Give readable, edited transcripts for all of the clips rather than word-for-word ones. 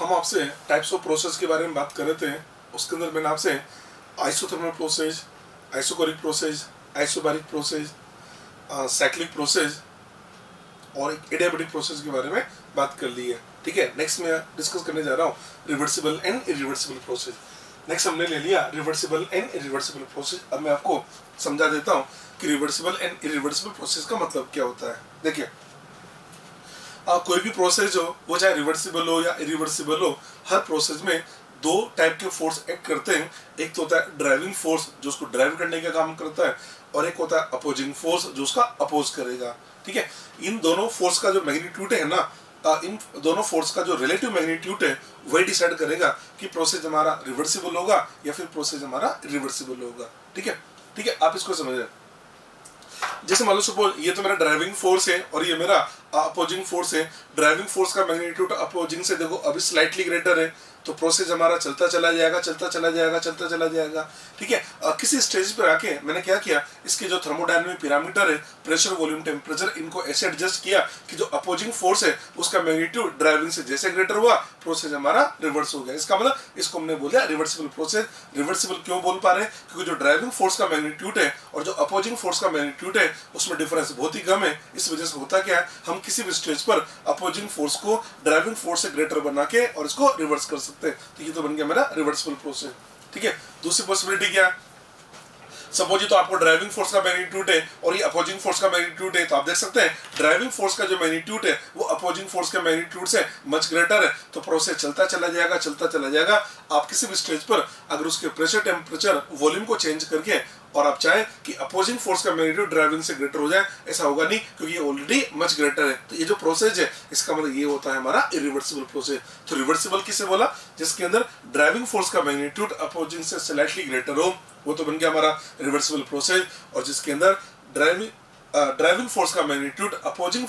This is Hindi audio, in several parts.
हम आपसे टाइप्स ऑफ प्रोसेस के बारे में बात कर रहे थे। उसके अंदर मैंने आपसे isothermal process, isochoric process, isobaric process, cyclic process और एक एडियाबैटिक प्रोसेस के बारे में बात कर ली है। ठीक है, नेक्स्ट मैं डिस्कस करने जा रहा हूँ reversible and irreversible process. Next हमने ले लिया रिवर्सिबल एंड इरिवर्सिबल प्रोसेस। अब मैं आपको समझा देता हूँ कि रिवर्सिबल एंड इरिवर्सिबल प्रोसेस का मतलब क्या होता है। देखिए, कोई भी प्रोसेस हो, वो चाहे रिवर्सिबल हो या इरिवर्सिबल हो, हर प्रोसेस में दो टाइप के फोर्स एक्ट करते हैं। एक तो होता है ड्राइविंग फोर्स जो उसको ड्राइव करने का काम करता है, और एक होता है अपोजिंग फोर्स जो उसका अपोज करेगा। ठीक है, इन दोनों फोर्स का जो मैग्नीट्यूड है ना, इन दोनों फोर्स का जो रिलेटिव मैग्नीट्यूड है वही डिसाइड करेगा कि प्रोसेस हमारा रिवर्सिबल होगा या फिर प्रोसेस हमारा इरिवर्सिबल होगा। ठीक है, ठीक है, आप इसको समझ रहे हैं। जैसे मान लो सपोज ये तो मेरा ड्राइविंग फोर्स है और ये मेरा अपोजिंग फोर्स है। ड्राइविंग फोर्स का मैग्नीट्यूड अपोजिंग से देखो अभी स्लाइटली ग्रेटर है, तो प्रोसेस हमारा चलता चला जाएगा, चलता चला जाएगा, चलता चला जाएगा। ठीक है, किसी स्टेज पर आके मैंने क्या किया, इसके जो थर्मोडायनामिक पैरामीटर है, प्रेशर, वॉल्यूम, टेम्परेचर, इनको ऐसे एडजस्ट किया कि जो अपोजिंग फोर्स है उसका मैग्नीट्यूड ड्राइविंग से जैसे ग्रेटर हुआ, प्रोसेस हमारा रिवर्स हो गया। इसका मतलब इसको हमने बोला रिवर्सिबल प्रोसेस। रिवर्सिबल क्यों बोल पा रहे हैं? क्योंकि जो ड्राइविंग फोर्स का मैग्नीट्यूड है और जो अपोजिंग फोर्स का मैग्नीट्यूड है उसमें डिफरेंस बहुत ही कम है। इस वजह से होता क्या है, हम किसी भी स्टेज पर अपोजिंग फोर्स को ड्राइविंग फोर्स से ग्रेटर बना के और इसको रिवर्स कर सकते हैं। तो ये तो बन गया मेरा रिवर्सिबल प्रोसेस। ठीक है, दूसरी पॉसिबिलिटी क्या है, सपोज तो आपको ड्राइविंग फोर्स का मैग्नीट्यूड है और ये अपोजिंग फोर्स का मैग्नीट्यूड है, तो आप देख सकते हैं ड्राइविंग फोर्स का जो मैग्नीट्यूड है वो अपोजिंग फोर्स के मैग्नीट्यूड से मच ग्रेटर है, तो प्रोसेस चलता चला जाएगा, चलता चला जाएगा। आप किसी भी स्टेज पर अगर उसके प्रेशर, टेम्परेचर, वॉल्यूम को चेंज करके और आप चाहें कि अपोजिंग फोर्स का मैग्नीट्यूड ड्राइविंग से ग्रेटर हो जाए, ऐसा होगा नहीं, क्योंकि ये ऑलरेडी मच ग्रेटर है। तो ये जो प्रोसेस है इसका मतलब ये होता है हमारा इरिवर्सिबल प्रोसेस। तो रिवर्सिबल किसे बोला? जिसके अंदर ड्राइविंग फोर्स का मैग्नीट्यूड अपोजिंग से स्लाइटली ग्रेटर हो, वो तो बन गया हमारा रिवर्सिबल प्रोसेस। और जिसके अंदर ड्राइविंग फोर्स का मैग्नीट्यूड अपोजिंग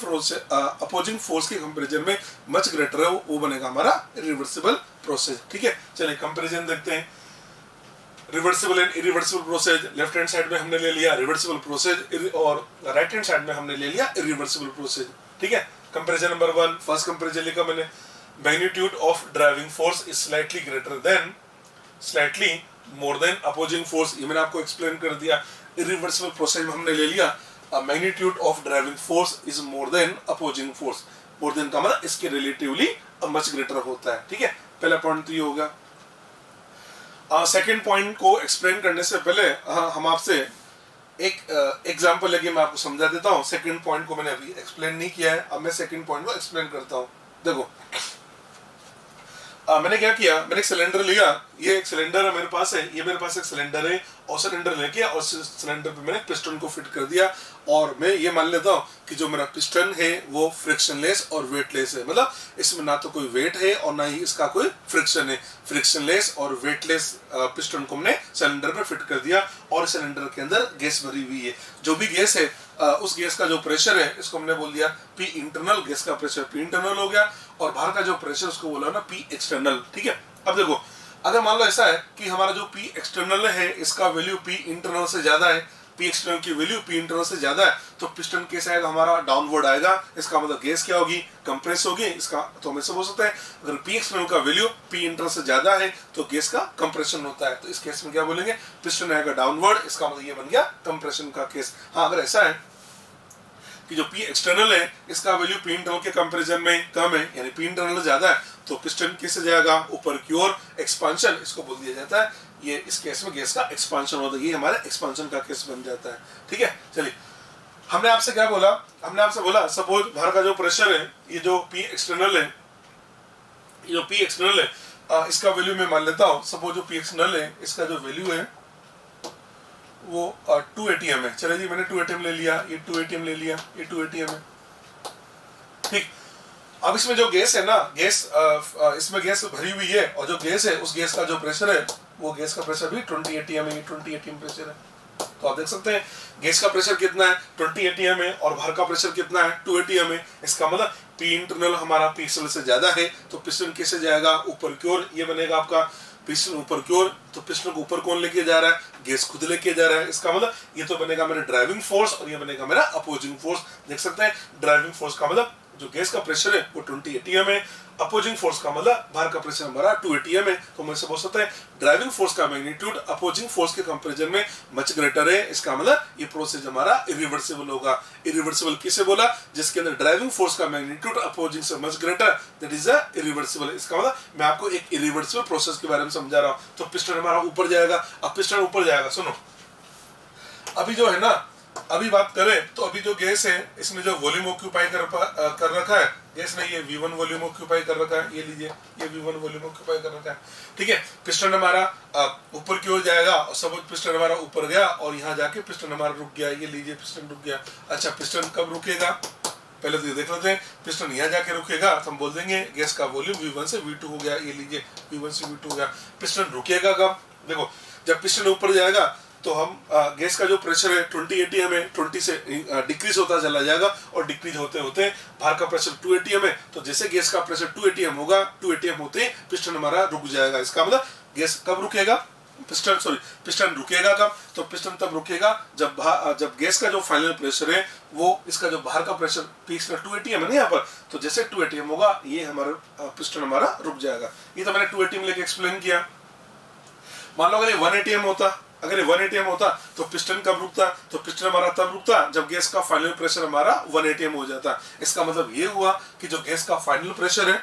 फोर्स के कंपैरिजन में मच ग्रेटर है, वो बनेगा हमारा रिवर्सिबल प्रोसेस। ठीक है, चलिए कंपैरिजन देखते हैं। Reversible and irreversible process, left hand side में हमने ले लिया रिवर्सिबल प्रोसेस और राइट हैंड साइड में हमने ले लिया इरिवर्सिबल प्रोसेस। ठीक है, कंपैरिजन नंबर 1, फर्स्ट कंपैरिजन लिखा मैंने, magnitude of driving force is slightly greater than, slightly more than opposing force. ये मैंने आपको एक्सप्लेन कर दिया। इरिवर्सिबल प्रोसेस में हमने ले लिया magnitude of driving force is more than opposing force. More than का मतलब इसके रिलेटिवली मच ग्रेटर होता है। ठीक है, पहला पॉइंट तो ये होगा। सेकेंड पॉइंट को एक्सप्लेन करने से पहले हम आपसे एक एग्जांपल लेके मैं आपको समझा देता हूँ। सेकेंड पॉइंट को मैंने अभी एक्सप्लेन नहीं किया है, अब मैं सेकेंड पॉइंट को एक्सप्लेन करता हूँ। देखो, मैंने क्या किया, मैंने एक सिलेंडर लिया, ये एक सिलेंडर है मेरे पास है, ये मेरे पास एक सिलेंडर है, और सिलेंडर लेके और सिलेंडर पे मैंने पिस्टन को फिट कर दिया। और मैं ये मान लेता हूँ कि जो मेरा पिस्टन है वो फ्रिक्शनलेस और वेटलेस है, मतलब इसमें ना तो कोई वेट है और ना ही इसका कोई फ्रिक्शन है। फ्रिक्शनलेस और वेटलेस पिस्टन को हमने सिलेंडर पे फिट कर दिया और सिलेंडर के अंदर गैस भरी हुई है। जो भी गैस है उस गैस का जो प्रेशर है इसको हमने बोल दिया पी इंटरनल, गैस का प्रेशर पी इंटरनल हो गया, और बाहर का जो प्रेशर उसको बोला ना पी एक्सटर्नल। ठीक है, अब देखो, अगर मान लो ऐसा है कि हमारा जो पी एक्सटर्नल है इसका वैल्यू पी इंटरनल से ज्यादा है, पी एक्सटर्नल की वैल्यू पी इंटरनल से ज्यादा है, तो पिस्टन कैसे आएगा, हमारा डाउनवर्ड आएगा। इसका मतलब गैस क्या होगी, कंप्रेस होगी। इसका तो हम ऐसे बोल सकते हैं, अगर पी एक्सटर्नल का वैल्यू पी इंटरनल से ज्यादा है तो गैस का कंप्रेशन होता है। तो इस केस में क्या बोलेंगे, पिस्टन आएगा डाउनवर्ड, इसका मतलब ये बन गया कंप्रेशन का केस। हाँ, अगर ऐसा है कि जो पी एक्सटर्नल है इसका वैल्यू पी इंटरनल के कंपैरिजन में कम है, यानी पी इंटरनल ज्यादा है, तो पिस्टन कैसे जाएगा, ऊपर की ओर, एक्सपांशन इसको बोल दिया जाता है। ये इस केस में गैस का एक्सपांशन होता है, ये हमारे एक्सपांशन का केस बन जाता है। ठीक है, चलिए, हमने आपसे क्या बोला, हमने आपसे बोला सपोज बाहर का जो प्रेशर है, ये जो पी एक्सटर्नल है, ये जो पी एक्सटर्नल है इसका वैल्यू मैं मान लेता हूँ, सपोज जो पी एक्सटर्नल है इसका जो वैल्यू है वो 2 ATM है। चलिए जी, मैंने 2 ATM ले लिया, ये 2 ATM ले लिया, ये 2 ATM है। ठीक, अब इसमें जो गैस है ना, इसमें गैस भरी हुई है, और जो गैस है उस गैस का जो प्रेशर है वो गैस का प्रेशर भी 20 ATM है, 20 ATM प्रेशर है। तो आप देख सकते हैं गैस का प्रेशर कितना है, 20 ATM है, और बाहर का प्रेशर कितना है, 2 ATM है। इसका मतलब पी इंटरनल हमारा पी एक्सटर्नल से ज्यादा है, तो पिस्टन कैसे जाएगा, ऊपर की ओर। ये बनेगा आपका पिस्टन ऊपर की ओर, तो पिस्टन को ऊपर कौन लेके जा रहा है, गैस खुद लेके जा रहा है। इसका मतलब ये तो बनेगा मेरा ड्राइविंग फोर्स और ये बनेगा मेरा अपोजिंग फोर्स। देख सकते हैं ड्राइविंग फोर्स का मतलब जो गैस का प्रेशर है वो 20 ATM है, अपोजिंग फोर्स का मतलब बाहर का प्रेशर हमारा 2 atm है, तो हम ऐसे बोल सकते हैं ड्राइविंग फोर्स का मैग्नीट्यूड अपोजिंग फोर्स के कंपैरिजन में मच ग्रेटर है। इसका मतलब ये प्रोसेस हमारा इरिवर्सिबल होगा। इरिवर्सिबल किसे बोला? जिसके अंदर ड्राइविंग फोर्स का मैग्नीट्यूड अपोजिंग से much greater, that is a irreversible. इसका मतलब मैं आपको एक इरिवर्सिबल प्रोसेस के बारे में समझा रहा हूं। तो पिस्टन हमारा ऊपर जाएगा। अब पिस्टन ऊपर जाएगा, सुनो अभी जो है ना, अभी बात करें तो अभी जो गैस है इसने जो वॉल्यूम ऑक्यूपाई कर रखा है, गैस ने ये V1 वॉल्यूम ऑक्यूपाई कर रखा है, ये लीजिए ये V1 वॉल्यूम ऑक्यूपाई कर रखा है, ठीक है। पिस्टन हमारा ऊपर की ओर जाएगा और सपोज पिस्टन हमारा ऊपर गया और यहाँ जाके पिस्टन हमारा रुक गया, ये लीजिए पिस्टन रुक गया। अच्छा पिस्टन कब रुकेगा? पहले तो ये देख लेते हैं। पिस्टन यहाँ जाके रुकेगा तो हम बोल देंगे गैस का वॉल्यूम V1 से V2 हो गया, ये लीजिए V1 से V2 हो गया। पिस्टन रुकेगा कब? देखो जब पिस्टन ऊपर जाएगा तो हम गैस का जो प्रेशर है 20 atm है, 20 से डिक्रीज होता चला जाएगा और डिक्रीज होते होते बाहर का प्रेशर 2 atm है, तो जैसे गैस का प्रेशर 2 atm होगा, 2 atm होते पिस्टन हमारा रुक जाएगा। इसका मतलब गैस कब रुकेगा? पिस्टन रुकेगा कब? तो पिस्टन तब रुकेगा जब गैस का जो फाइनल प्रेशर है वो इसका जो बाहर का प्रेशर पिस्टन 2 atm है ना यहाँ पर, तो जैसे 2 atm होगा ये हमारा पिस्टन हमारा रुक जाएगा। ये तो मैंने 2 atm लेके एक्सप्लेन किया। मान लो अगर ये 1 atm होता, अगर ये 1 atm होता तो पिस्टन कब रुकता? तो पिस्टन हमारा तब रुकता जब गैस का फाइनल प्रेशर हमारा 1 atm हो जाता। इसका मतलब ये हुआ कि जो गैस का फाइनल प्रेशर है,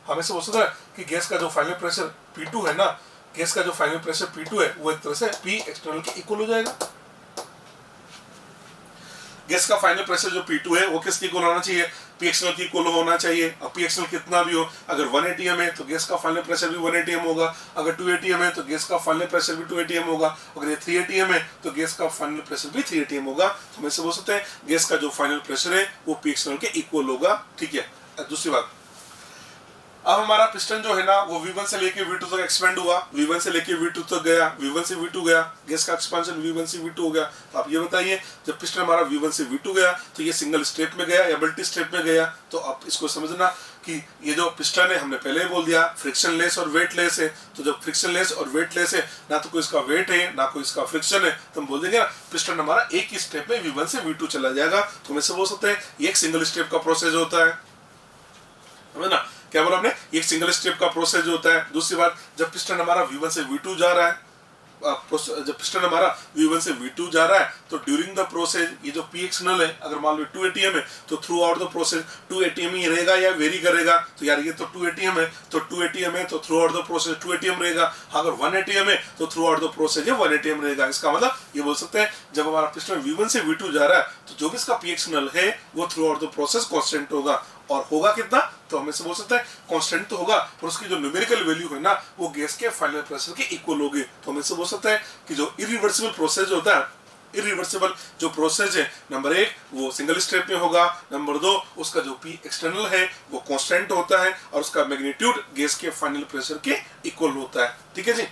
हमें से हो सकता है कि गैस का जो फाइनल प्रेशर P2 है ना, गैस का जो फाइनल प्रेशर P2 है वो एक तरह से P एक्सटर्नल के इक्वल हो जाएगा। गैस का फाइनल प्रेशर जो P2 है वो किसके इक्वल होना चाहिए? P एक्सटर्नल की इक्वल होना चाहिए। अब P एक्सटर्नल कितना भी हो, अगर 1 atm है तो गैस का फाइनल प्रेशर भी 1 atm होगा, अगर 2 atm है तो गैस का फाइनल प्रेशर भी 2 atm होगा, अगर ये 3 atm है तो गैस का फाइनल प्रेशर भी 3 atm होगा। तो हम ऐसे बोल सकते हैं गैस का जो फाइनल प्रेशर है वो P एक्सटर्नल के इक्वल होगा, ठीक है। दूसरी बात, अब हमारा पिस्टन जो है ना वो V1 से लेके V2 तक एक्सपेंड हुआ, V1 से लेके V2 तक गया, V1 से V2 गया, गैस का एक्सपेंशन V1 से V2 हो गया। तो आप ये बताइए जब पिस्टन हमारा V1 से V2 गया तो ये सिंगल स्टेप में गया या मल्टी स्टेप में गया? तो आप इसको समझना कि ये जो पिस्टन है हमने पहले ही बोल दिया फ्रिक्शन लेस और वेट लेस है। तो जब फ्रिक्शन लेस और वेट लेस है, ना तो कोई इसका वेट है ना कोई इसका फ्रिक्शन है, तो हम बोल देंगे ना पिस्टन हमारा एक ही स्टेप में V1 से V2 चला जाएगा। तो हम ऐसे बोल सकते हैं ये एक सिंगल स्टेप का प्रोसेस होता है, समझ ना? क्या बोला हमने? एक सिंगल स्टेप का प्रोसेस होता है। दूसरी बात, जब पिस्टन हमारा V1 से V2 जा रहा है, जब पिस्टन हमारा V1 से V2 जा रहा है तो ड्यूरिंग द प्रोसेस ये जो P एक्सटर्नल है, अगर मान लो 2 atm है तो through out the process 2 atm ही रहेगा या वेरी करेगा? तो यार ये तो 2 atm है तो 2 atm है तो through out the process 2 atm रहेगा। अगर 1 atm है तो थ्रू आउट द प्रोसेस ये 1 atm रहेगा। इसका मतलब ये बोल सकते हैं जब हमारा पिस्टन V1 से V2 जा रहा है तो जो भी इसका P एक्सटर्नल है वो through out the process constant होगा। और होगा कितना? तो हम ऐसे बोल सकते हैं कांस्टेंट तो होगा पर उसकी जो न्यूमेरिकल वैल्यू है ना वो गैस के फाइनल प्रेशर के इक्वल होगी। तो हम ऐसे बोल सकते हैं कि जो इरिवर्सिबल प्रोसेस होता है, इरिवर्सिबल जो प्रोसेस है, नंबर 1 वो सिंगल स्टेप में होगा, नंबर 2 उसका जो P एक्सटर्नल है वो कांस्टेंट होता है और उसका मैग्नीट्यूड गैस के फाइनल प्रेशर के इक्वल होता है, ठीक है जी।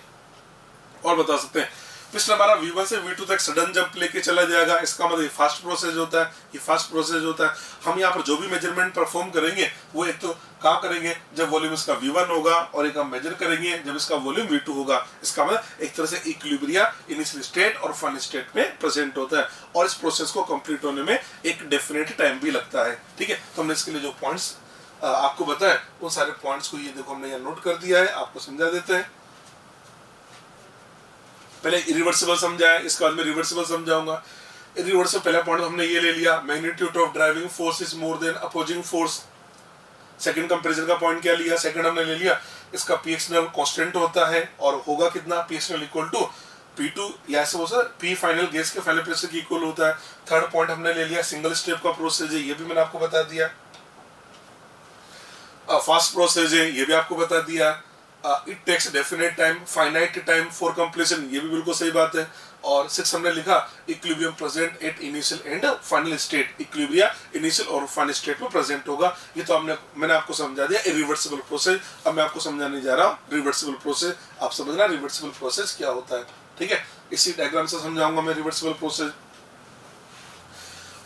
और बता सकते हैं पिस्टन हमारा V1 से V2 तक सडन जंप लेके चला जाएगा। इसका मतलब ये फास्ट प्रोसेस होता है, ये फास्ट प्रोसेस होता है। हम यहाँ पर जो भी मेजरमेंट परफॉर्म करेंगे वो एक तो कहाँ करेंगे जब वॉल्यूम इसका V1 होगा और एक हम मेजर करेंगे जब इसका वॉल्यूम V2 होगा। इसका मतलब एक तरह से इक्विलिब्रिया इनिशियल स्टेट और फाइनल स्टेट में प्रेजेंट होता है और इस प्रोसेस को कंप्लीट होने में एक डेफिनेट टाइम भी लगता है, ठीक है। तो हमने इसके लिए जो पॉइंट्स आपको बताया उन सारे पॉइंट्स को ये देखो हमने यहाँ नोट कर दिया है, आपको समझा देते हैं। पहले इरिवर्सिबल समझाया, इसके बाद में रिवर्सिबल समझाऊंगा। इरिवर्सिबल पहला पॉइंट हमने ये ले लिया, magnitude of driving force is more than opposing force. Second comparison का पॉइंट क्या लिया? सेकंड हमने ले लिया इसका P एक्सटर्नल कांस्टेंट होता है और होगा कितना? P external equal to P2 या ऐसे हो सकता P फाइनल गैस के फाइनल प्रेशर के इक्वल होता है। थर्ड पॉइंट हमने ले लिया सिंगल स्टेप का प्रोसेस है, ये भी मैंने आपको बता दिया। फास्ट प्रोसेस है, ये भी आपको बता दिया। It takes definite time, finite time for completion, ये भी बिल्कुल सही बात है। और 6 हमने लिखा equilibrium present at initial and final state, equilibria initial और फाइनल स्टेट में प्रेजेंट होगा। ये तो मैंने आपको समझा दिया इरिवर्सिबल प्रोसेस। अब मैं आपको समझाने जा रहा हूँ रिवर्सिबल प्रोसेस। आप समझना रिवर्सिबल प्रोसेस क्या होता है, ठीक है। इसी डायग्राम से समझाऊंगा मैं रिवर्सिबल प्रोसेस।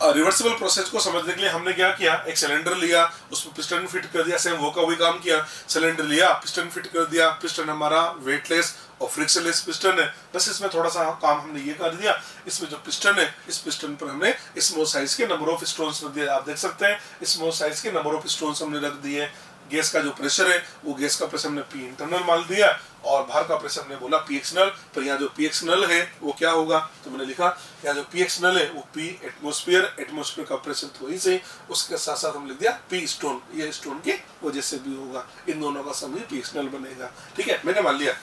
रिवर्सिबल प्रोसेस को समझने के लिए हमने क्या किया, एक सिलेंडर लिया, उसमें पिस्टन फिट कर दिया, सेम वो का वही काम किया। सिलेंडर लिया, पिस्टन फिट कर दिया, पिस्टन हमारा वेटलेस और फ्रिक्शनलेस पिस्टन है। बस इसमें थोड़ा सा काम हमने ये कर दिया, इसमें जो पिस्टन है इस पिस्टन पर हमने स्मॉल साइज के नंबर ऑफ स्टोन्स रख दिए। आप देख सकते हैं स्मॉल साइज के नंबर ऑफ स्टोन्स हमने रख दिए। गैस का जो प्रेशर है वो गैस का प्रेशर हमने पी इंटरनल मान दिया और बाहर का प्रेशर हमने बोला पी एक्सटर्नल। पर यहाँ जो पी एक्सटर्नल है वो क्या होगा, तो मैंने लिखा यहाँ जो पी एक्सटर्नल है वो पी एटमोस्फेयर, एटमोस्फेयर का प्रेशर तो वही से, उसके साथ साथ हम लिख दिया पी स्टोन, ये स्टोन की वजह से भी होगा, इन दोनों का सम ही पी एक्सटर्नल बनेगा। ठीक है, मैंने मान लिया।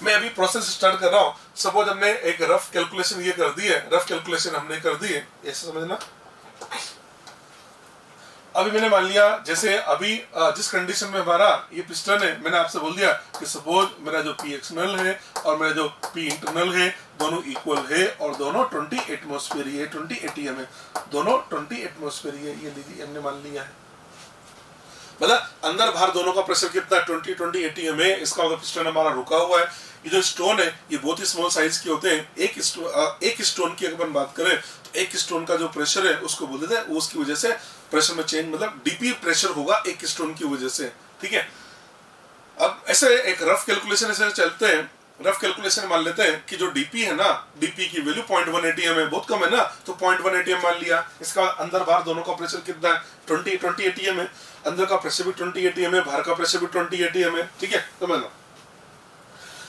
मैं अभी प्रोसेस स्टार्ट कर रहा हूँ। सपोज हमने एक रफ कैलकुलेशन ये कर दी है, रफ कैलकुलेशन हमने कर दी है, ऐसे समझना। अभी मैंने मान लिया जैसे अभी जिस कंडीशन में हमारा ये पिस्टन है, मैंने आपसे बोल दिया कि सपोज मेरा जो पी एक्सटर्नल है और मेरा जो पी इंटरनल है दोनों इक्वल है और दोनों 20 एटमॉस्फेयर है, 20 एटीएम है, दोनों 20 एटमॉस्फेयर है, ये लीजिए हमने मान लिया है। मतलब अंदर बाहर दोनों का प्रेशर कितना 20 एटीएम है, इसका मतलब पिस्टन हमारा रुका हुआ है। ये जो स्टोन है ये बहुत ही स्मॉल साइज के होते हैं। एक स्टोन की अगर बात करें तो एक स्टोन का जो प्रेशर है उसको बोल देते हैं, उसकी वजह से प्रेशर में चेंज मतलब डीपी प्रेशर होगा एक स्टोन की वजह से। ठीक है, अब ऐसे एक रफ कैलकुलेशन ऐसे चलते हैं। रफ कैलकुलेशन मान लेते हैं कि जो डीपी है ना, डीपी की वैल्यू 0.1 एटीएम है, बहुत कम है ना, तो 0.1 एटीएम मान लिया। इसका अंदर बाहर दोनों का प्रेशर कितना है 20 एटीएम है, अंदर का प्रेशर भी 20 एटीएम है, बाहर का प्रेशर भी 20 एटीएम है। ठीक है, तो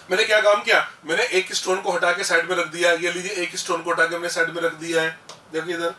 मैंने क्या काम किया, मैंने एक स्टोन को हटा के साइड में रख दिया। ये लीजिए एक स्टोन को हटा के हमने साइड में रख दिया है, देखिए इधर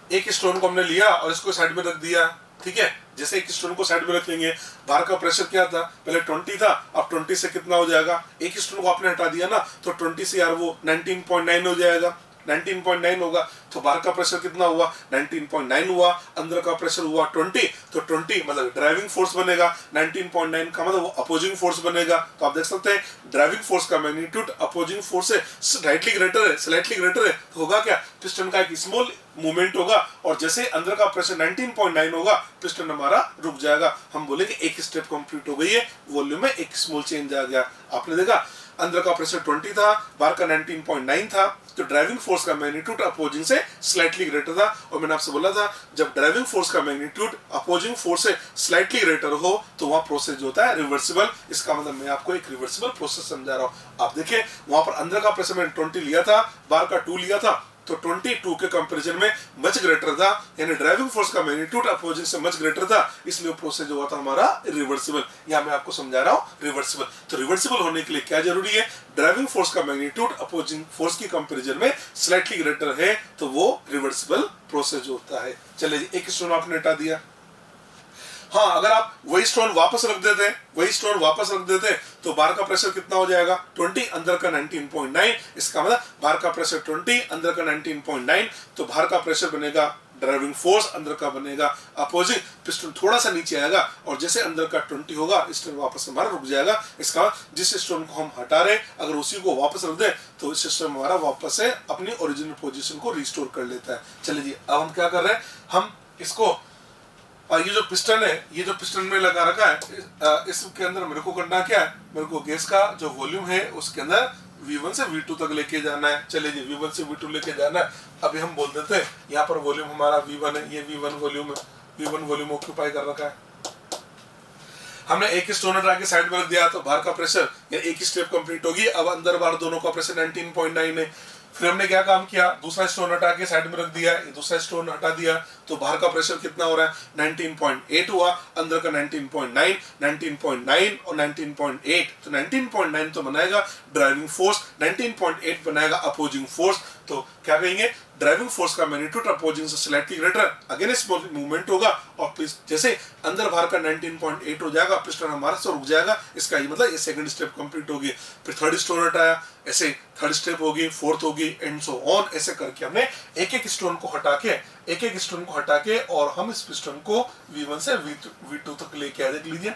एक स्टोन को हमने लिया और इसको साइड में रख दिया। ठीक है, जैसे एक स्टोन को साइड में रख लेंगे, बाहर का प्रेशर क्या था, पहले 20 था, अब 20 से कितना हो जाएगा, एक स्टोन को आपने हटा दिया ना तो 20 से यार वो 19.9 हो जाएगा, 19.9 होगा। तो बाहर का प्रेशर कितना हुआ 19.9 हुआ, अंदर का प्रेशर हुआ 20, तो 20 मतलब ड्राइविंग फोर्स बनेगा, 19.9 का मतलब वो अपोजिंग फोर्स बनेगा। तो आप देख सकते हैं ड्राइविंग फोर्स का मैग्नीट्यूड अपोजिंग फोर्स से स्लाइटली ग्रेटर है, स्लाइटली ग्रेटर है, तो होगा क्या, पिस्टन का एक स्मॉल मूवमेंट होगा और जैसे अंदर का प्रेशर 19.9 होगा पिस्टन हमारा रुक जाएगा। हम बोले कि एक स्टेप कंप्लीट हो गई है, वॉल्यूम में एक स्मॉल चेंज आ गया। आपने देखा अंदर का प्रेशर 20 था, बाहर का 19.9 था, तो ड्राइविंग फोर्स का मैग्नीट्यूड अपोजिंग से स्लाइटली ग्रेटर था। और मैंने आपसे बोला था जब ड्राइविंग फोर्स का मैग्नीट्यूड अपोजिंग फोर्स से स्लाइटली ग्रेटर हो तो वहां प्रोसेस जो होता है रिवर्सिबल। इसका मतलब मैं आपको एक रिवर्सिबल प्रोसेस समझा रहा हूं। आप देखिए वहां पर अंदर का प्रेशर मैंने 20 लिया था, बाहर का 2 लिया था, तो 22 के कंपैरिजन में मच ग्रेटर था, यानी ड्राइविंग फोर्स का मैग्नीट्यूड अपोजिंग से मच ग्रेटर था, इसलिए प्रोसेस जो हुआ था हमारा रिवर्सिबल। यहां मैं आपको समझा रहा हूं रिवर्सिबल। तो रिवर्सिबल होने के लिए क्या जरूरी है, ड्राइविंग फोर्स का मैग्नीट्यूड अपोजिंग फोर्स की कंपैरिजन में स्लाइटली ग्रेटर है, तो वो रिवर्सिबल प्रोसेस जो होता है। चलिए एक स्टोन आपने हटा दिया। हाँ, अगर आप वही स्टोन वापस रख देते तो बाहर का प्रेशर कितना हो जाएगा 20, अंदर का 19.9, इसका मतलब बाहर का प्रेशर 20, अंदर का 19.9, तो बाहर का प्रेशर बनेगा ड्राइविंग फोर्स, अंदर का बनेगा अपोजिंग, पिस्टन थोड़ा सा नीचे आएगा और जैसे अंदर का 20 होगा स्टोन वापस हमारा रुक जाएगा। इसका जिस स्टोन को हम हटा रहे अगर उसी को वापस रख दें तो सिस्टम हमारा वापस से अपनी ओरिजिनल पोजीशन को रिस्टोर कर लेता है। चलिए जी, अब हम क्या कर रहे हैं, हम इसको ये जो पिस्टन है, ये जो पिस्टन में लगा रखा है, इसके अंदर मेरे को करना क्या है, मेरे को गैस का जो वॉल्यूम है उसके अंदर V1 से V2 तक लेके जाना है। चलिए जी, V1 से V2 लेके जाना है। अभी हम बोल देते हैं यहाँ पर वॉल्यूम हमारा V1 है, ये V1 वॉल्यूम है, V1 वॉल्यूम ऑक्यूपाई कर रखा है। हमने एक स्टोन हटा के साइड में रख दिया तो बाहर का प्रेशर या एक स्टेप कंप्लीट होगी। अब अंदर बाहर दोनों का प्रेशर 19.9 है। फिर हमने क्या काम किया, दूसरा स्टोन हटा के साइड में रख दिया, दूसरा स्टोन हटा दिया तो बाहर का प्रेशर कितना हो रहा है 19.8 हुआ, अंदर का 19.9, 19.9 और 19.8, तो 19.9 तो बनाएगा ड्राइविंग फोर्स, 19.8 बनाएगा अपोजिंग फोर्स। तो क्या कहेंगे, ड्राइविंग फोर्स का मैग्नीट्यूड अपोजिंग से स्लाइटली ग्रेटर, अगेंस्ट मूवमेंट होगा और जैसे अंदर बाहर का 19.8 हो जाएगा, पिस्टन हमारा से रुक जाएगा। इसका ये मतलब ये सेकंड स्टेप कंप्लीट होगी। फिर थर्ड स्टोन हटाया, ऐसे थर्ड स्टेप होगी, फोर्थ होगी एंड सो ऑन। ऐसे करके हमने एक एक स्टोन को हटा के और हम इस पिस्टन को V1 से V2 तक लेके आए। देख लीजिए,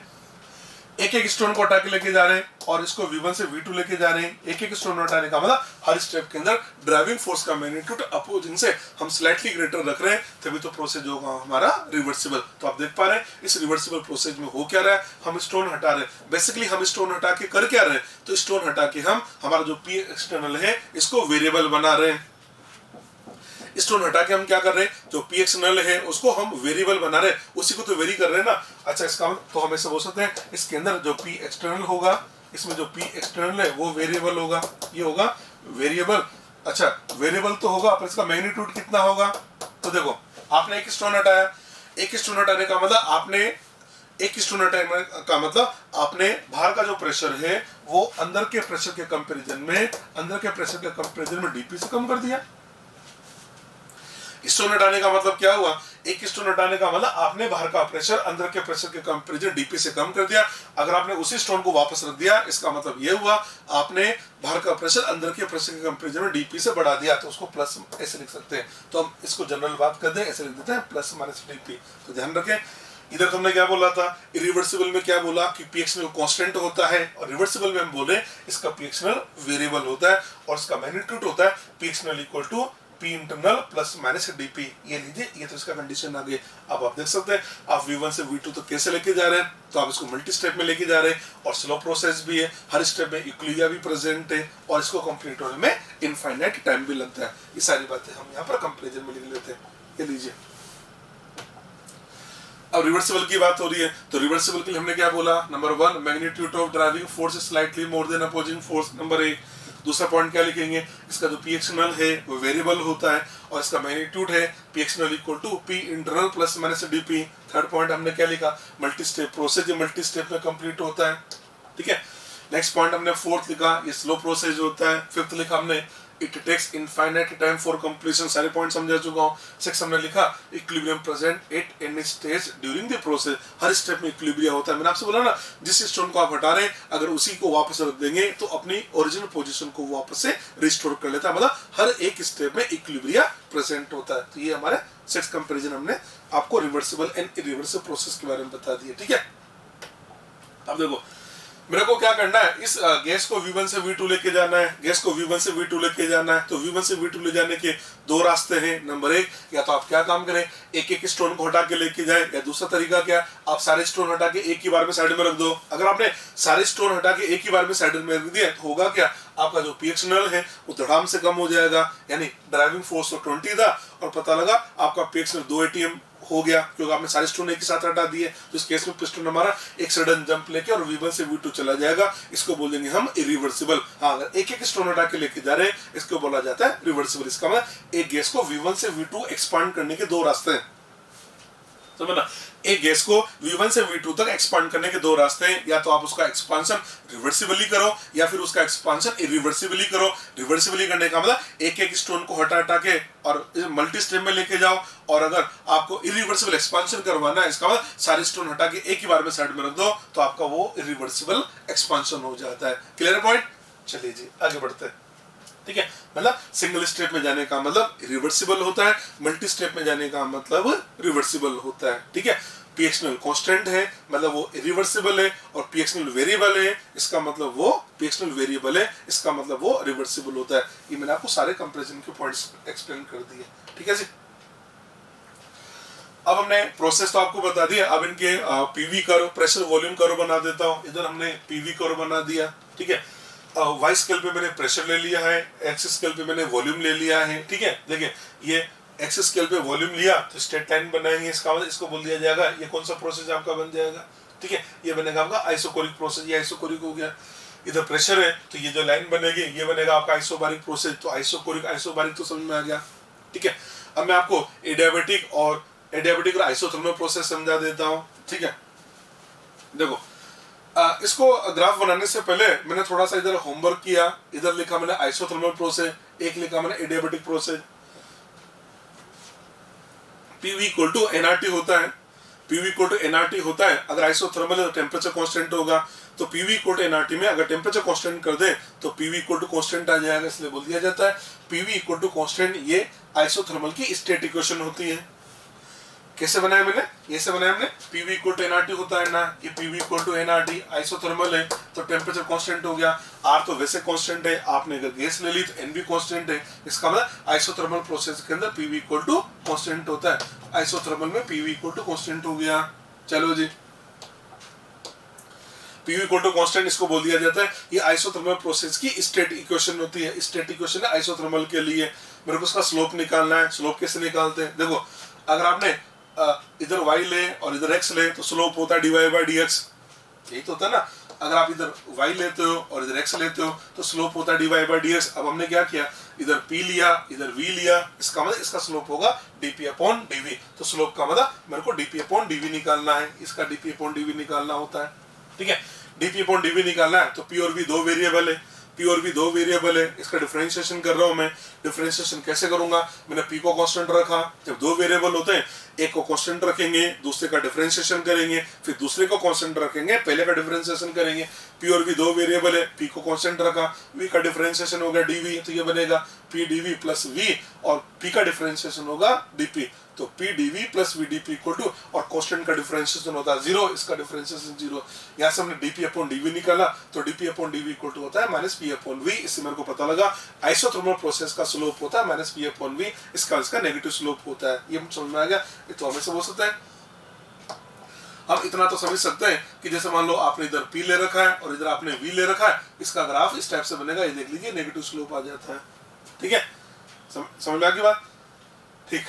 एक एक स्टोन को हटा के लेके जा रहे हैं और इसको V1 से V2 लेके जा रहे हैं। एक एक स्टोन हटाने का मतलब हर स्टेप के अंदर ड्राइविंग फोर्स का मैग्नीट्यूड अपोजिंग से हम स्लाइटली ग्रेटर रख रहे हैं, तभी तो प्रोसेस होगा हमारा रिवर्सिबल। तो आप देख पा रहे हैं इस रिवर्सिबल प्रोसेस में हो क्या रहा है, हम स्टोन हटा रहे हैं। बेसिकली हम स्टोन हटा के कर क्या रहे हैं, तो स्टोन हटा के हम हमारा जो पी एक्सटर्नल है इसको वेरिएबल बना रहे हैं। स्टोन हटा के हम क्या कर रहे हैं, जो पी एक्सटर्नल है उसको हम वेरिएबल बना रहे हैं, उसी को तो वेरी कर रहे हैं ना। अच्छा, इसका तो हम ऐसे बोल सकते हैं इसके अंदर जो पी एक्सटर्नल होगा, इसमें जो पी एक्सटर्नल है वो वेरिएबल होगा, ये होगा वेरिएबल। अच्छा, वेरिएबल तो होगा पर इसका मैग्नीट्यूड कितना होगा, तो देखो आपने एक स्टोन हटाया, 1:9 हटाने का मतलब आपने 1:9 हटाने का मतलब आपने बाहर का जो प्रेशर है वो अंदर के प्रेशर के कंपैरिजन में डीपी से कम कर दिया। स्टोन हटाने का मतलब क्या हुआ, 1:9 हटाने का मतलब आपने बाहर का प्रेशर अंदर के प्रेशर के कंपैरिजन डीपी से कम कर दिया। अगर आपने उसी स्टोन को वापस रख दिया, इसका मतलब यह हुआ आपने बाहर का प्रेशर अंदर के प्रेशर के कंपैरिजन में डीपी से बढ़ा दिया। तो उसको प्लस ऐसे लिख सकते हैं। तो हम इसको जनरल बात कर दें, ऐसे लिख देते हैं प्लस माइनस डीपी। तो ध्यान रखें, इधर तुमने क्या बोला था, इरिवर्सिबल में क्या बोला कि पी एक्सनल कांस्टेंट होता है, और रिवर्सिबल में हम बोले इसका पी एक्सनल वेरिएबल होता है और इसका मैग्नीट्यूड होता है P external equal to P internal plus minus DP. ये लीजिए, ये तो इसका कंडीशन आ गई। अब आप देख सकते हैं आप V1 से V2 तक कैसे लेके जा रहे हैं, तो आप इसको मल्टी स्टेप में लेके जा रहे हैं और स्लो प्रोसेस भी है, हर स्टेप में इक्विलिब्रिया भी प्रेजेंट है और इसको कंप्लीट होने में इनफाइनाइट टाइम भी लगता है। ये सारी बातें हम यहाँ पर कंपैरिजन में लिख लेते हैं। ये लीजिए, अब रिवर्सिबल की बात हो रही है, तो रिवर्सिबल के लिए हमने क्या बोला, number 1 magnitude of driving force is slightly more than opposing force, number 1। दूसरा पॉइंट क्या लिखेंगे, इसका जो पी एक्सटर्नल है वो वेरिएबल होता है और इसका मैग्नीट्यूड है P external equal to P internal plus minus DP. Third point हमने क्या लिखा, मल्टी स्टेप प्रोसेस ये मल्टी स्टेप में कंप्लीट होता है, ठीक है। नेक्स्ट पॉइंट हमने फोर्थ लिखा, ये स्लो प्रोसेस होता है। फिफ्थ लिखा हमने it takes infinite time for completion, सारे पॉइंट समझा चुका हूँ। सिक्स हमने लिखा equilibrium present at any stage during the process, हर स्टेप में इक्विलिब्रिया होता है। मैंने आपसे बोला ना, जिस स्टोन को आप हटा रहे हैं अगर उसी को वापस रख देंगे तो अपनी ओरिजिनल पोजीशन को वापस से रिस्टोर कर लेता है, मतलब हर एक स्टेप में इक्विलिब्रिया प्रेजेंट होता है। तो ये हमारे 6 कंपैरिजन हमने आपको रिवर्सिबल एंड इरिवर्सिबल प्रोसेस के बारे में बता दिया, ठीक है। अब देखो मेरे को क्या करना है, इस गैस को V1 से V2 लेके जाना है, गैस को V1 से V2 लेके जाना है। तो V1 से V2 ले जाने के 2 रास्ते हैं। नंबर 1, या तो आप क्या काम करें, एक एक स्टोन को हटा के लेके जाए, या दूसरा तरीका क्या, आप सारे स्टोन हटा के एक ही बार में साइड में रख दो। अगर आपने सारे स्टोन हटा के एक ही बार में साइड में रख दिया तो होगा क्या, आपका जो पी एक्सटर्नल है वो धड़ाम से कम हो जाएगा, यानी ड्राइविंग फोर्स तो 20 था और पता लगा आपका पी एक्सटर्नल 2 ATM हो गया क्योंकि आपने सारे स्टोन एक ही साथ हटा दिए। तो इस केस में पिस्टन हमारा एक सडन जंप लेके और V1 से V2 चला जाएगा, इसको बोल देंगे हम इरिवर्सिबल। हाँ, अगर एक एक स्टोन हटा के लेके जा रहे हैं इसको बोला जाता है रिवर्सिबल। इसका मतलब एक गैस को V1 से V2 एक्सपांड करने के 2 रास्ते हैं, समझना। एक गैस को V1 से V2 तक एक्सपांड करने के 2 रास्ते हैं, या तो आप उसका एक्सपांशन रिवर्सिबली करो या फिर उसका एक्सपांशन इरिवर्सिबली करो। रिवर्सिबली करने का मतलब एक एक स्टोन को हटा के और मल्टी स्टेप में लेके जाओ, और अगर आपको इरिवर्सिबल एक्सपांशन करवाना है इसका मतलब सारे स्टोन हटा के एक ही बार में साइड में रख दो, तो आपका वो इरिवर्सिबल एक्सपांशन हो जाता है। क्लियर पॉइंट, चलिए जी आगे बढ़ते हैं, ठीक है। मतलब सिंगल स्टेप में जाने का मतलब रिवर्सिबल होता है, मल्टी स्टेप में जाने का मतलब रिवर्सिबल होता है, ठीक है। पी एक्सटर्नल कांस्टेंट है मतलब वो रिवर्सिबल है, और पी एक्सटर्नल वेरिएबल है इसका मतलब वो पी एक्सटर्नल वेरिएबल है इसका मतलब वो रिवर्सिबल होता है। ये मैंने आपको सारे कंपैरिजन के पॉइंट्स एक्सप्लेन कर दिए, ठीक है जी। अब हमने प्रोसेस तो आपको बता दिया, अब इनके PV curve, pressure volume curve बना देता हूं। इधर हमने पीवी कर्व बना दिया, ठीक है। वाई स्केल पे मैंने प्रेशर ले लिया है, एक्स स्केल पे मैंने वॉल्यूम ले लिया है, ठीक है। देखिए ये एक्स स्केल पे वॉल्यूम लिया तो स्ट्रेट लाइन बनाएंगे, इसका मतलब इसको बोल दिया जाएगा ये कौन सा प्रोसेस आपका बन जाएगा, ठीक है। ये बनेगा आपका आइसोकोरिक प्रोसेस, ये आइसोकोरिक हो गया। इधर प्रेशर है तो ये जो लाइन बनेगी ये बनेगा आपका आइसोबारिक प्रोसेस, तो आइसोकोरिक आइसोबारिक तो समझ में आ गया, ठीक है। अब मैं आपको एडियाबेटिक और आइसोथर्मल प्रोसेस समझा देता हूँ, ठीक है। देखो इसको ग्राफ बनाने से पहले मैंने थोड़ा सा इधर होमवर्क किया। इधर लिखा मैंने आइसोथर्मल प्रोसेस, एक लिखा मैंने adiabatic process. PV equal to NRT होता है, PV इक्वल टू एनआरटी होता है। अगर आइसोथर्मल है तो टेम्परेचर कांस्टेंट होगा, तो PV इक्वल टू एनआरटी में अगर टेम्परेचर कांस्टेंट कर दे तो PV इक्वल टू कांस्टेंट आ जाएगा, इसलिए बोल दिया जाता है PV इक्वल टू कांस्टेंट। ये आइसोथर्मल की स्टेट इक्वेशन होती है। कैसे बनाया मैंने, ऐसे बनाया हमने, PV इक्वल टू एनआरटी होता है ना, ये PV equal to NRT isothermal है तो टेम्परेचर कांस्टेंट हो गया, R तो वैसे कांस्टेंट है, आपने अगर गैस ले ली तो N भी कांस्टेंट है। इसका मतलब आइसोथर्मल प्रोसेस के अंदर PV इक्वल टू कांस्टेंट होता है। आइसोथर्मल में PV इक्वल टू कांस्टेंट हो गया। चलो जी, PV इक्वल टू कांस्टेंट इसको बोल दिया जाता है, ये आइसोथर्मल प्रोसेस की स्टेट इक्वेशन होती है। स्टेट इक्वेशन है आइसोथर्मल के लिए। मेरे को उसका स्लोप निकालना है। स्लोप कैसे निकालते हैं, देखो अगर आपने इधर y ले और इधर x ले तो स्लोप होता है dy/dx, यही तो होता है ना। अगर आप इधर y लेते हो और इधर x लेते हो तो स्लोप होता है dy/dx। अब हमने क्या किया, इधर P लिया, इधर V लिया, इसका मतलब इसका स्लोप होगा dP अपॉन dV। तो स्लोप का मतलब मेरे को dP अपॉन dV निकालना है, इसका dP अपॉन dV निकालना होता है, ठीक है। dP अपॉन dV निकालना है तो P और V दो वेरिएबल है, P और V दो वेरिएबल है, इसका डिफरेंशिएशन कर रहा हूं मैं। डिफरेंशिएशन कैसे करूंगा, मैंने P को कांस्टेंट रखा, जब दो वेरिएबल होते हैं एक को कांस्टेंट रखेंगे, दूसरे का डिफरेंशिएशन करेंगे, फिर दूसरे को कांस्टेंट रखेंगे, पहले का डिफरेंशिएशन करेंगे। P और V दो वेरिएबल है, P को कांस्टेंट रखा, V का डिफरेंशिएशन हो गया dV, तो ये बनेगा P dV प्लस V, और P का डिफरेंशिएशन होगा dP, तो P dV plus V dP equal to, और कांस्टेंट का डिफरेंशिएशन होता है 0, इसका डिफरेंशिएशन 0। यहाँ से हमने dP अपॉन dV निकाला, तो dP upon dV equal to होता है माइनस P अपॉन V। इससे मेरे को पता लगा आइसोथर्मल प्रोसेस का स्लोप होता है माइनस P अपॉन V, इसका नेगेटिव स्लोप होता है। ये समझ में आ गया, ये तो हमें से हो सकता है। हम इतना तो समझ सकते हैं कि जैसे मान लो आपने इधर P ले रखा है और इधर आपने V ले रखा है, इसका ग्राफ इस टाइप से बनेगा, ये देख लीजिए नेगेटिव स्लोप आ जाता है, ठीक है। समझ में आ गई बात, ठीक।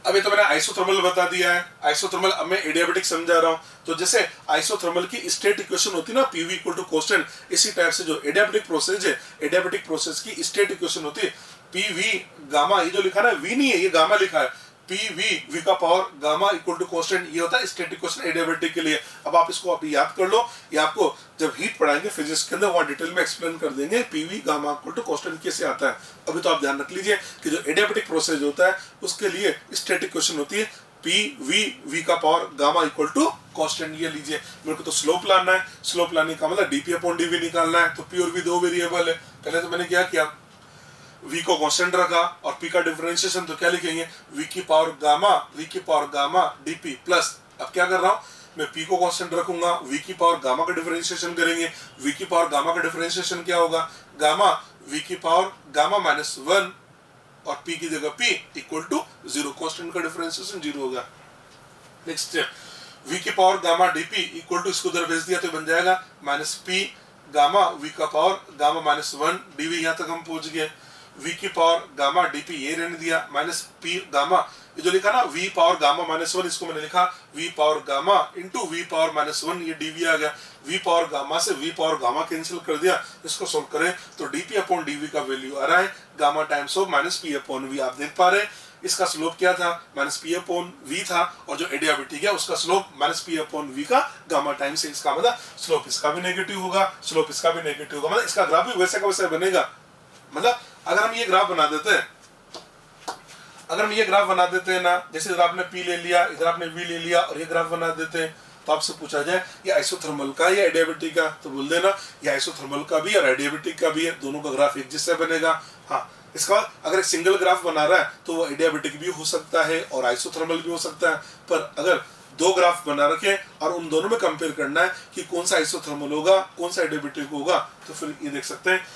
अभी तो मैंने आइसोथर्मल बता दिया है, आइसोथर्मल अब मैं एडियाबेटिक समझा रहा हूं। तो जैसे आइसोथर्मल की स्टेट इक्वेशन होती है ना PV इक्वल टू कांस्टेंट, इसी टाइप से जो एडियाबेटिक प्रोसेस है, एडियाबेटिक प्रोसेस की स्टेट इक्वेशन होती है PV गामा, ये जो लिखा है ना V नहीं है, ये गामा लिखा है, PV V का power gamma equal to constant, ये होता है स्टेट इक्वेशन एडियाबेटिक के लिए। अब आप इसको अभी याद कर लो, ये आपको जब हीट पढ़ाएंगे फिजिक्स के अंदर वहां डिटेल में एक्सप्लेन कर देंगे PV gamma equal to constant कैसे आता है। अभी तो आप ध्यान रख लीजिए कि जो एडियाबेटिक प्रोसेस होता है उसके लिए स्टेट इक्वेशन होती है PV V का power gamma equal to constant. ये लीजिए, मेरे को तो स्लोप लाना है, स्लोप लाने का मतलब dP अपॉन dV निकालना है, तो P और V दो वेरिएबल है। पहले तो मैंने क्या किया, V को कांस्टेंट रखा और P का डिफरेंशिएशन तो क्या लिखेंगे, V की पावर गामा dP प्लस, अब क्या कर रहा हूं मैं, P को कांस्टेंट रखूंगा, V की पावर गामा का डिफरेंशिएशन करेंगे, V की पावर गामा का डिफरेंशिएशन क्या होगा, गामा V की पावर गामा माइनस 1 और P की जगह P इक्वल टू 0, कांस्टेंट का डिफरेंशिएशन 0 होगा। नेक्स्ट V की power gamma dP equal to, इसको उधर भेज दिया तो बन जाएगा माइनस P गामा V का पावर गामा माइनस 1 dV, यहाँ तक हम पहुंच गए। V की पावर गामा dP ये रहने दिया, माइनस P गामा, ये जो लिखा ना V पावर गामा माइनस 1, इसको मैंने लिखा V power gamma into V power minus 1, ये dV आ गया। V पावर गामा से V पावर गामा कैंसिल कर दिया, इसको सोल्व करें तो dP अपॉन dV का वैल्यू आ रहा है gamma times of minus P upon V। आप देख पा रहे हैं इसका स्लोप क्या था, माइनस P अपॉन V था, और जो एडियाबेटिक है उसका slope minus P upon V का गामा टाइम्स है। इसका मतलब स्लोप इसका भी नेगेटिव होगा, स्लोप इसका भी नेगेटिव होगा, मतलब इसका ग्राफ भी वैसे का वैसा बनेगा। मतलब अगर हम ये ग्राफ बना देते हैं, ना, जैसे इधर आपने P ले लिया, इधर आपने V ले लिया और ये ग्राफ बना देते हैं, तो आपसे पूछा जाए ये आइसोथर्मल का या एडियाबेटिक का, तो बोल देना ये आइसोथर्मल का भी और एडियाबेटिक का भी है, दोनों का ग्राफ एक जैसा बनेगा। हाँ, इसका अगर एक सिंगल ग्राफ बना रहा है तो वो एडियाबेटिक भी हो सकता है और आइसोथर्मल भी हो सकता है, पर अगर दो ग्राफ बना रखे और उन दोनों में कंपेयर करना है कि कौन सा आइसोथर्मल होगा कौन सा एडियाबेटिक होगा, तो फिर ये देख सकते हैं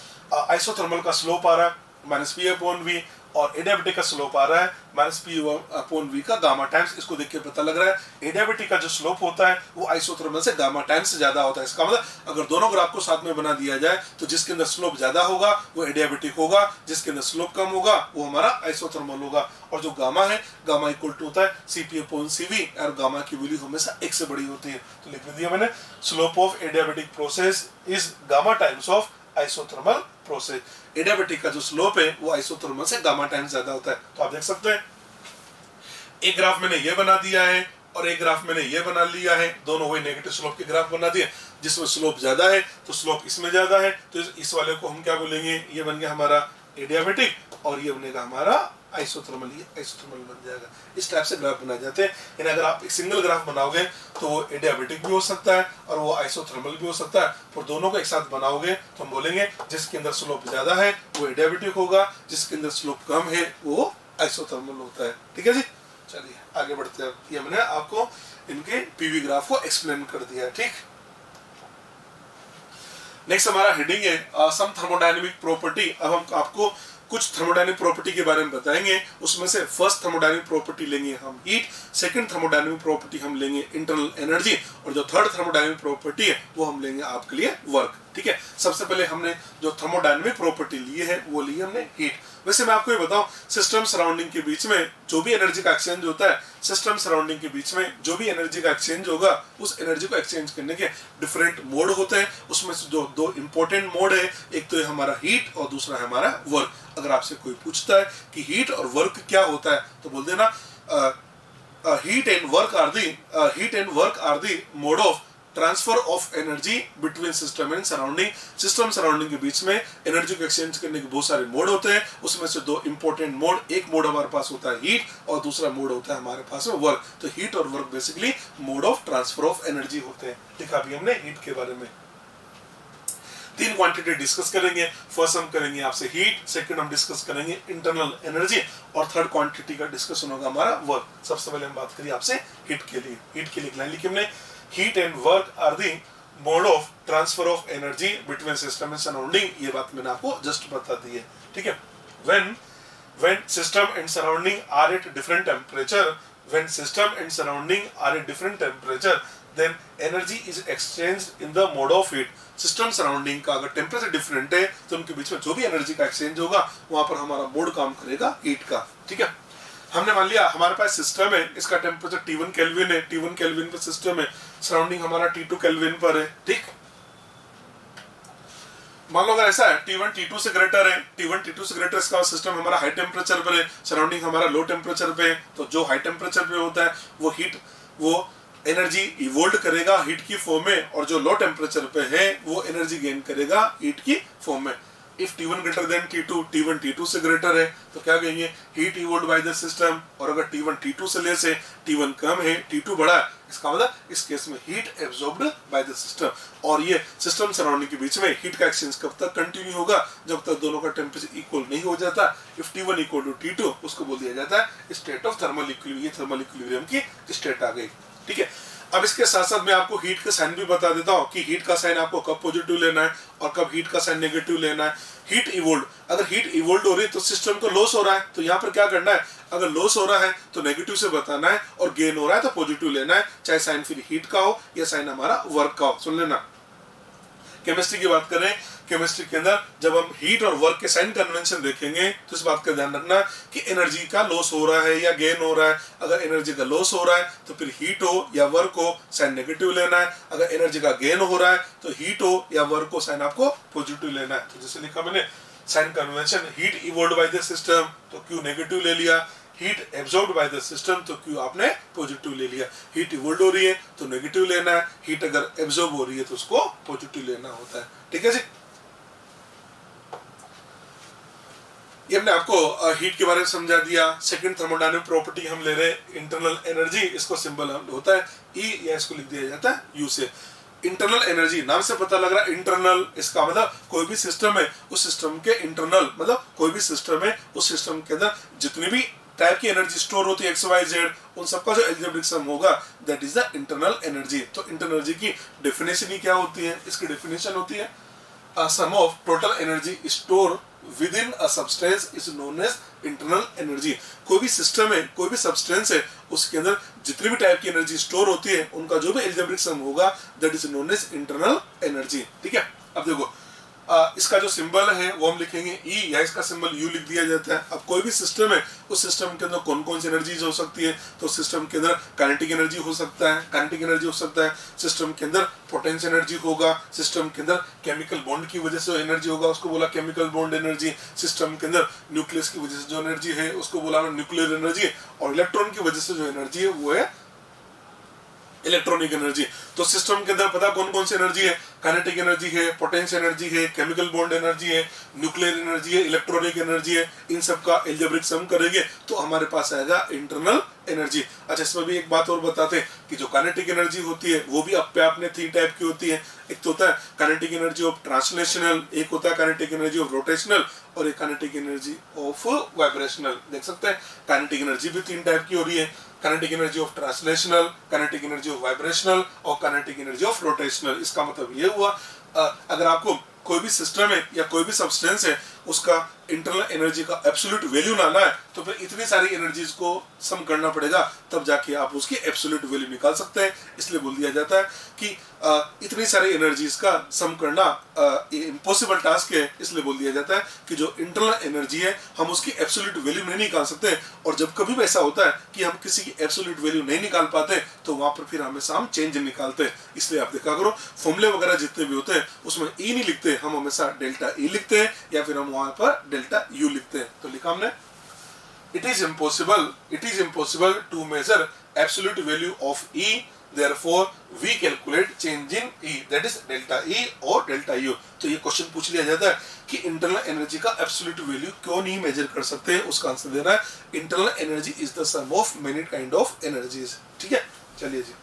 आइसोथर्मल का स्लोप आ रहा है माइनस P अपॉन V और एडियाबेटिक का स्लोप आ रहा है माइनस P अपॉन V का गामा टाइम्स। इसको देख के पता लग रहा है एडियाबेटिक का जो स्लोप होता है वो आइसोथर्मल से गामा टाइम्स ज्यादा होता है। इसका मतलब अगर दोनों ग्राफ को साथ में बना दिया जाए तो जिसके अंदर स्लोप ज्यादा होगा वो एडियाबेटिक होगा, जिसके अंदर स्लोप कम होगा वो हमारा आइसोथर्मल होगा। और जो गामा है, गामा इक्वल टू होता है CP अपॉन CV और गामा की वैल्यू हमेशा 1 से बड़ी होती है। तो लिख दिया मैंने, slope of adiabatic process is gamma times of isothermal process. Adiabatic का जो स्लोप है वो आइसोथर्मल से गामा टाइम्स ज्यादा होता है। तो आप देख सकते हैं एक ग्राफ मैंने ये बना दिया है और एक ग्राफ मैंने ये बना लिया है, दोनों वही नेगेटिव स्लोप के ग्राफ बना दिए। जिसमें स्लोप ज्यादा है तो स्लोप इसमें ज्यादा है, तो इस वाले को हम क्या बोलेंगे, ये बन गया हमारा एडियाबेटिक और ये बनेगा हमारा आइसोथर्मल। ये आइसोथर्मल बन जाएगा। इस टाइप से ग्राफ बनाए जाते हैं। यानी अगर आप एक सिंगल ग्राफ बनाओगे तो वो एडियाबेटिक भी हो सकता है और वो आइसोथर्मल भी हो सकता है, पर दोनों को एक साथ बनाओगे तो हम बोलेंगे जिसके अंदर स्लोप ज्यादा है वो एडियाबेटिक होगा, जिसके अंदर स्लोप कम है वो आइसोथर्मल होता है। ठीक है जी, चलिए आगे बढ़ते हैं। ये मैंने आपको इनके पीवी ग्राफ को एक्सप्लेन कर दिया। ठीक, नेक्स्ट हमारा हेडिंग है सम थर्मोडायनेमिक प्रॉपर्टी। अब हम आपको कुछ थर्मोडायनेमिक प्रॉपर्टी के बारे में बताएंगे। उसमें से फर्स्ट थर्मोडायनेमिक प्रॉपर्टी लेंगे हम हीट, सेकंड थर्मोडायनेमिक प्रॉपर्टी हम लेंगे इंटरनल एनर्जी, और जो थर्ड थर्मोडायनेमिक प्रॉपर्टी है वो हम लेंगे आपके लिए वर्क। ठीक है, सबसे पहले हमने जो थर्मोडायनेमिक प्रॉपर्टी ली है वो ली हमने हीट। वैसे मैं आपको ये बताऊं, सिस्टम सराउंडिंग के बीच में जो भी एनर्जी का एक्सचेंज होता है, सिस्टम सराउंडिंग के बीच में जो भी एनर्जी का एक्सचेंज होगा, उस एनर्जी को एक्सचेंज करने के डिफरेंट मोड होते हैं। उसमें से जो दो इंपॉर्टेंट मोड है, एक तो है हमारा हीट और दूसरा है हमारा वर्क। अगर आपसे कोई पूछता है कि हीट और वर्क क्या होता है तो बोल देना heat and work are the mode of transfer of energy between system and surrounding. System surrounding के बीच में एनर्जी को एक्सचेंज करने के बहुत सारे मोड होते हैं। उसमें से दो इंपॉर्टेंट मोड, एक मोड हमारे पास होता है हीट और दूसरा मोड होता है हमारे पास में वर्क। तो हीट और work basically mode of transfer of energy होते हैं। देखा अभी हमने हीट के बारे में। तीन क्वांटिटी डिस्कस करेंगे। फर्स्ट हम करेंगे आपसे हीट, सेकंड हम डिस्कस करेंगे इंटरनल एनर्जी, और थर्ड क्वांटिटी का डिस्कशन होगा हमारा वर्क। सबसे पहले हम बात करिए आपसे हीट के लिए। हीट के लिए लाइन लिखी हमने, heat and work are the mode of transfer of energy between system and surrounding. ये बात मैंने आपको जस्ट बता दी है। ठीक है, when system and surrounding are at different temperature, then energy is exchanged in the mode of heat. System surrounding का अगर टेम्परेचर डिफरेंट है तो उनके बीच में जो भी एनर्जी का एक्सचेंज होगा वहां पर हमारा मोड काम करेगा हीट का। ठीक है, हमने मान लिया हमारे पास सिस्टम है, इसका टेम्परेचर T1 केल्विन है, T1 केल्विन पर सिस्टम है, सराउंडिंग हमारा T2 केल्विन पर है। ठीक, मान लो अगर ऐसा है T1 T2 से ग्रेटर है, T1 T2 से ग्रेटर, इसका सिस्टम हमारा हाई टेम्परेचर पर है, सराउंडिंग हमारा लो टेम्परेचर पे है। तो जो हाई टेम्परेचर पे होता है वो हीट, वो एनर्जी इवोल्व करेगा हीट की फॉर्म में, और जो लो टेम्परेचर पे है वो एनर्जी गेन करेगा हीट की फॉर्म में। If T1 greater than T2, T1 T2 से ग्रेटर है तो क्या कहेंगे, heat evolve by the system. और अगर T1 T2 से लेस है, T1 कम है, T2 बड़ा है, इसका मतलब इस केस में heat absorbed by the system. और ये सिस्टम सराउंडिंग के बीच में हीट का एक्सचेंज कब तक कंटिन्यू होगा, जब तक दोनों का टेम्परेचर इक्वल नहीं हो जाता। If T1 equal to T2, उसको बोल दिया जाता है स्टेट ऑफ थर्मल इक्विलिब्रियम। ये थर्मल इक्विलिब्रियम की स्टेट आ गई। ठीक है, अब इसके साथ साथ मैं आपको हीट का साइन भी बता देता हूं कि हीट का साइन आपको कब पॉजिटिव लेना है और कब हीट का साइन नेगेटिव लेना है। हीट इवोल्व, अगर हीट इवोल्व हो रही है तो सिस्टम को लॉस हो रहा है, तो यहाँ पर क्या करना है, अगर लॉस हो रहा है तो नेगेटिव से बताना है, और गेन हो रहा है तो पॉजिटिव लेना है, चाहे साइन फिर हीट का हो या साइन हमारा वर्क का हो। सुन लेना, केमिस्ट्री की बात करें, केमिस्ट्री के अंदर जब हम हीट और वर्क के साइन कन्वेंशन देखेंगे तो इस बात का ध्यान रखना कि एनर्जी का लॉस हो रहा है या गेन हो रहा है। अगर एनर्जी का लॉस हो रहा है तो फिर हीट हो या वर्क हो, साइन नेगेटिव लेना है। अगर एनर्जी का गेन हो रहा है तो हीट हो या वर्क हो, साइन आपको पॉजिटिव लेना है। तो जैसे लिखा मैंने sign convention, heat evolve by the system तो क्यू नेगेटिव ले लिया, heat absorbed by the system तो क्यू आपने पॉजिटिव ले लिया। हीट इवोल्व हो रही है तो नेगेटिव लेना है, हीट अगर एब्जॉर्ब हो रही है तो उसको पॉजिटिव लेना होता है। ठीक है जी, ये हमने आपको हीट के बारे में समझा दिया। सेकंड थर्मोडायनामिक प्रॉपर्टी हम ले रहे हैं इंटरनल एनर्जी, इसको सिंबल होता है E या इसको लिख दिया जाता है U से। इंटरनल एनर्जी, नाम से पता लग रहा है इंटरनल, इसका मतलब कोई भी सिस्टम है उस सिस्टम के इंटरनल, मतलब कोई भी सिस्टम है उस सिस्टम के अंदर जितनी भी टाइप की एनर्जी स्टोर होती है XYZ, उन सबका जो एल्जेब्रिक सम होगा that is the internal energy. तो इंटरनल एनर्जी की डेफिनेशन ही क्या होती है, इसकी डेफिनेशन होती है sum of total energy store within a substance is known as internal energy. कोई भी सिस्टम है, कोई भी सब्सटेंस है, उसके अंदर जितनी भी टाइप की एनर्जी स्टोर होती है उनका जो भी एल्जेब्रिक सम होगा that is known as internal energy. ठीक है, अब देखो इसका जो सिंबल है वो हम लिखेंगे E या इसका सिंबल U लिख दिया जाता है। अब कोई भी सिस्टम है उस सिस्टम के अंदर कौन कौन सी एनर्जीज हो सकती है, तो सिस्टम के अंदर काइनेटिक एनर्जी हो सकता है, काइनेटिक एनर्जी हो सकता है, सिस्टम के अंदर पोटेंशियल एनर्जी होगा, सिस्टम के अंदर केमिकल बॉन्ड की वजह से एनर्जी होगा, उसको बोला केमिकल बॉन्ड एनर्जी, सिस्टम के अंदर न्यूक्लियस की वजह से जो एनर्जी है उसको बोला न्यूक्लियर एनर्जी, और इलेक्ट्रॉन की वजह से जो एनर्जी है वो है इलेक्ट्रॉनिक एनर्जी। तो सिस्टम के अंदर पता कौन कौन सी एनर्जी है, काइनेटिक एनर्जी है, पोटेंशियल एनर्जी है, केमिकल बॉन्ड एनर्जी है, न्यूक्लियर एनर्जी है, इलेक्ट्रॉनिक एनर्जी है। इन सब का एल्जेब्रिक सम करेंगे तो हमारे पास आएगा इंटरनल एनर्जी। अच्छा, इसमें भी एक बात और बताते हैं कि जो काइनेटिक एनर्जी होती है वो भी अपने आप में तीन टाइप की होती है। एक तो होता है काइनेटिक एनर्जी ऑफ ट्रांसलेशनल, एक होता है काइनेटिक एनर्जी ऑफ रोटेशनल, और एक काइनेटिक एनर्जी ऑफ वाइब्रेशनल। देख सकते हैं काइनेटिक एनर्जी भी तीन टाइप की हो रही है, kinetic energy of translational, kinetic energy of vibrational और काइनेटिक एनर्जी ऑफ रोटेशनल। इसका मतलब ये हुआ अगर आपको कोई भी सिस्टम है या कोई भी सब्सटेंस है उसका इंटरनल एनर्जी का एब्सोल्यूट वैल्यू लाना है तो फिर इतनी सारी एनर्जीज को सम करना पड़ेगा, तब जाके आप उसकी एब्सोल्यूट वैल्यू निकाल सकते हैं। इसलिए बोल दिया जाता है कि इतनी सारी एनर्जीज का सम करना इम्पॉसिबल टास्क है। इसलिए बोल दिया जाता है कि जो इंटरनल एनर्जी है हम उसकी एब्सोल्यूट वैल्यू नहीं निकाल सकते, और जब कभी भी ऐसा होता है कि हम किसी की एब्सोल्यूट वैल्यू नहीं निकाल पाते तो वहां पर फिर हमेशा हम चेंज निकालते हैं। इसलिए आप देखा करो फॉर्मूले वगैरह जितने भी होते हैं उसमें ई नहीं लिखते, हम हमेशा डेल्टा ई लिखते हैं या फिर हम वहां पर डेल्टा यू लिखते हैं। तो लिखा हमने it is impossible to measure absolute value of E, therefore we calculate change in E, that is delta E और delta U। तो ये क्वेश्चन पूछ लिया जाता है कि इंटरनल एनर्जी का एब्सोल्यूट वैल्यू क्यों नहीं मेजर कर सकते, उसका आंसर देना है internal energy is the sum of many kind of energies. ठीक है, चलिए जी।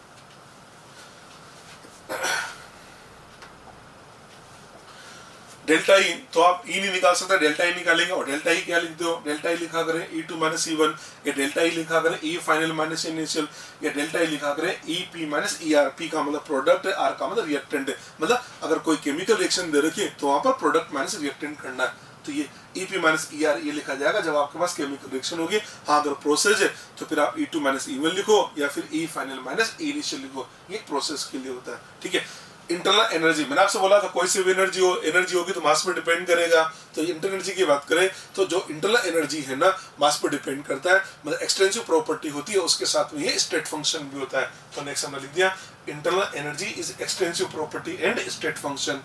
डेल्टा ई तो आप ई नहीं निकाल सकते, डेल्टा ई निकालेंगे और डेल्टा ई क्या लिखते हो, डेल्टा ई लिखा करें ई टू माइनस ई वन, या डेल्टा ई लिखा करें ई फाइनल माइनस इनिशियल, या डेल्टा ई लिखा करें E P minus E R. P का मतलब प्रोडक्ट है, आर का मतलब रिएक्टेंट है। मतलब अगर कोई केमिकल रिएक्शन दे रखी है तो वहां पर प्रोडक्ट माइनस रिएक्टेंट करना है, तो ये E P minus E R ये लिखा जाएगा जब आपके पास केमिकल रिएक्शन होगी। हाँ, अगर प्रोसेस है तो फिर आप ई टू माइनस ई वन लिखो या फिर ई फाइनल माइनस ई इनिशियल लिखो, ये प्रोसेस के लिए होता है। ठीक है, इंटरनल एनर्जी मैंने आपसे बोला था कोई सी भी एनर्जी होगी तो मास पर डिपेंड करेगा। तो इंटरनल एनर्जी की बात करें तो जो इंटरनल एनर्जी है ना मास पर डिपेंड करता है, मतलब एक्सटेंसिव प्रॉपर्टी होती है, उसके साथ में ये स्टेट फंक्शन भी होता है। तो नेक्स्ट हमने लिख दिया internal energy is extensive property and state function.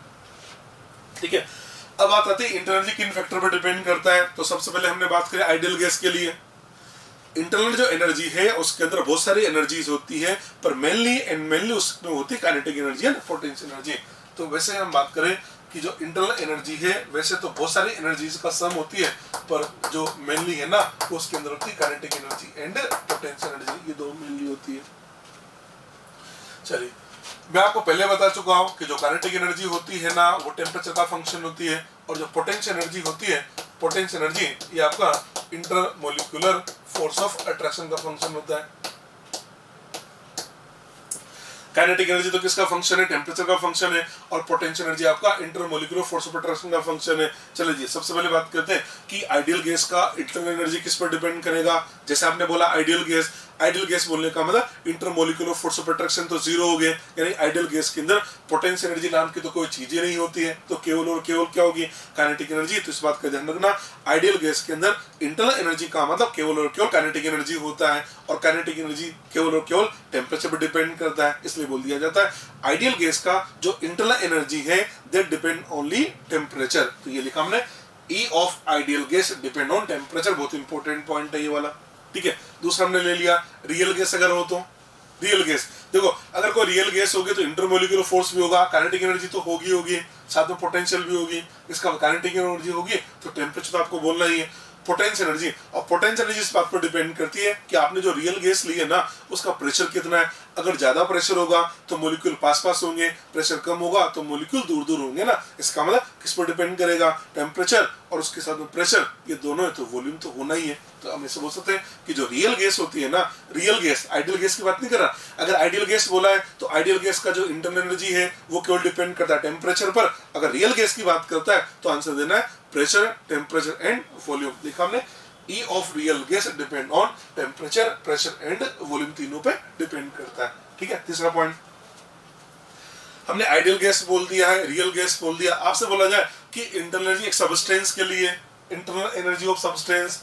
ठीक है, अब बात आती है इंटरनल एनर्जी किन फैक्टर पर डिपेंड करता है। तो सबसे पहले हमने बात करी आइडियल गैस के लिए। इंटरनल जो एनर्जी है उसके अंदर बहुत सारी एनर्जीज होती है, पर मेनली उसमें होती है kinetic energy and potential energy. तो वैसे हम बात करें कि जो इंटरनल एनर्जी है वैसे तो बहुत सारी एनर्जीज का सम होती है, पर जो मेनली है ना उसके अंदर होती है kinetic energy and potential energy, ये दो मेनली होती है। चलिए, मैं आपको पहले बता चुका हूं कि जो काइनेटिक एनर्जी होती है ना वो टेम्परेचर का फंक्शन होती है, और जो पोटेंशियल एनर्जी होती है, पोटेंशियल एनर्जी ये आपका इंटरमोलिकुलर फोर्स ऑफ अट्रैक्शन का फंक्शन होता है। काइनेटिक एनर्जी तो किसका फंक्शन है, टेम्परेचर का फंक्शन है, और पोटेंशियल एनर्जी आपका इंटरमोलिकुलर फोर्स ऑफ अट्रैक्शन का फंक्शन है। चलिए जी, सबसे पहले बात करते हैं कि आइडियल गैस का इंटरनल एनर्जी किस पर डिपेंड करेगा। जैसे आपने बोला आइडियल गैस बोलने का मतलब इंटरमोलिकुलर फोर्स ऑफ अट्रैक्शन तो जीरो हो गए, यानी आइडियल गैस के अंदर पोटेंशियल एनर्जी नाम की तो कोई चीज ही नहीं होती है, तो केवल और केवल क्या होगी, काइनेटिक एनर्जी। तो इस बात का ध्यान रखना, आइडियल गैस के अंदर इंटरनल एनर्जी का मतलब केवल और केवल काइनेटिक एनर्जी होता है, और काइनेटिक एनर्जी केवल और केवल टेम्परेचर पर डिपेंड करता है। इसलिए बोल दिया जाता है आइडियल गैस का जो इंटरनल एनर्जी है दैट डिपेंड ओनली टेम्परेचर। तो ये लिखा हमने ई of ideal gas depend on temperature, बहुत इंपॉर्टेंट पॉइंट है ये वाला। ठीक है, दूसरा हमने ले लिया रियल गैस अगर हो तो रियल गैस, देखो अगर कोई रियल गैस होगी तो इंटरमोलिकुलर फोर्स भी होगा, काइनेटिक एनर्जी तो होगी, साथ में पोटेंशियल भी होगी। इसका काइनेटिक एनर्जी होगी तो टेम्परेचर तो आपको बोलना ही है। पोटेंशियल एनर्जी, और पोटेंशियल एनर्जी इस बात पर डिपेंड करती है कि आपने जो रियल गैस ली है ना उसका प्रेशर कितना है। अगर ज्यादा प्रेशर होगा तो मोलिक्यूल पास पास होंगे, प्रेशर कम होगा तो मोलिक्यूल दूर दूर होंगे ना। इसका मतलब किस पर डिपेंड करेगा, टेम्परेचर और उसके साथ में प्रेशर, ये दोनों है तो वॉल्यूम तो होना ही है। तो हम ऐसे बोल सकते हैं कि जो रियल गैस होती है ना, रियल गैस, आइडियल गैस की बात नहीं कर रहा, अगर आइडियल गैस बोला है तो आइडियल गैस का जो इंटरनल एनर्जी है वो केवल डिपेंड करता है टेम्परेचर पर। अगर रियल गैस की बात करता है तो आंसर देना है प्रेशर, टेम्परेचर एंड वॉल्यूम। देखा हमने E of real gas depend on temperature, pressure and volume, तीनों पे डिपेंड करता है। ठीक है, तीसरा पॉइंट हमने आइडियल गैस बोल दिया है, रियल गैस बोल दिया। आपसे बोला जाए कि इंटरनल एनर्जी एक सबस्टेंस के लिए, internal energy of substance,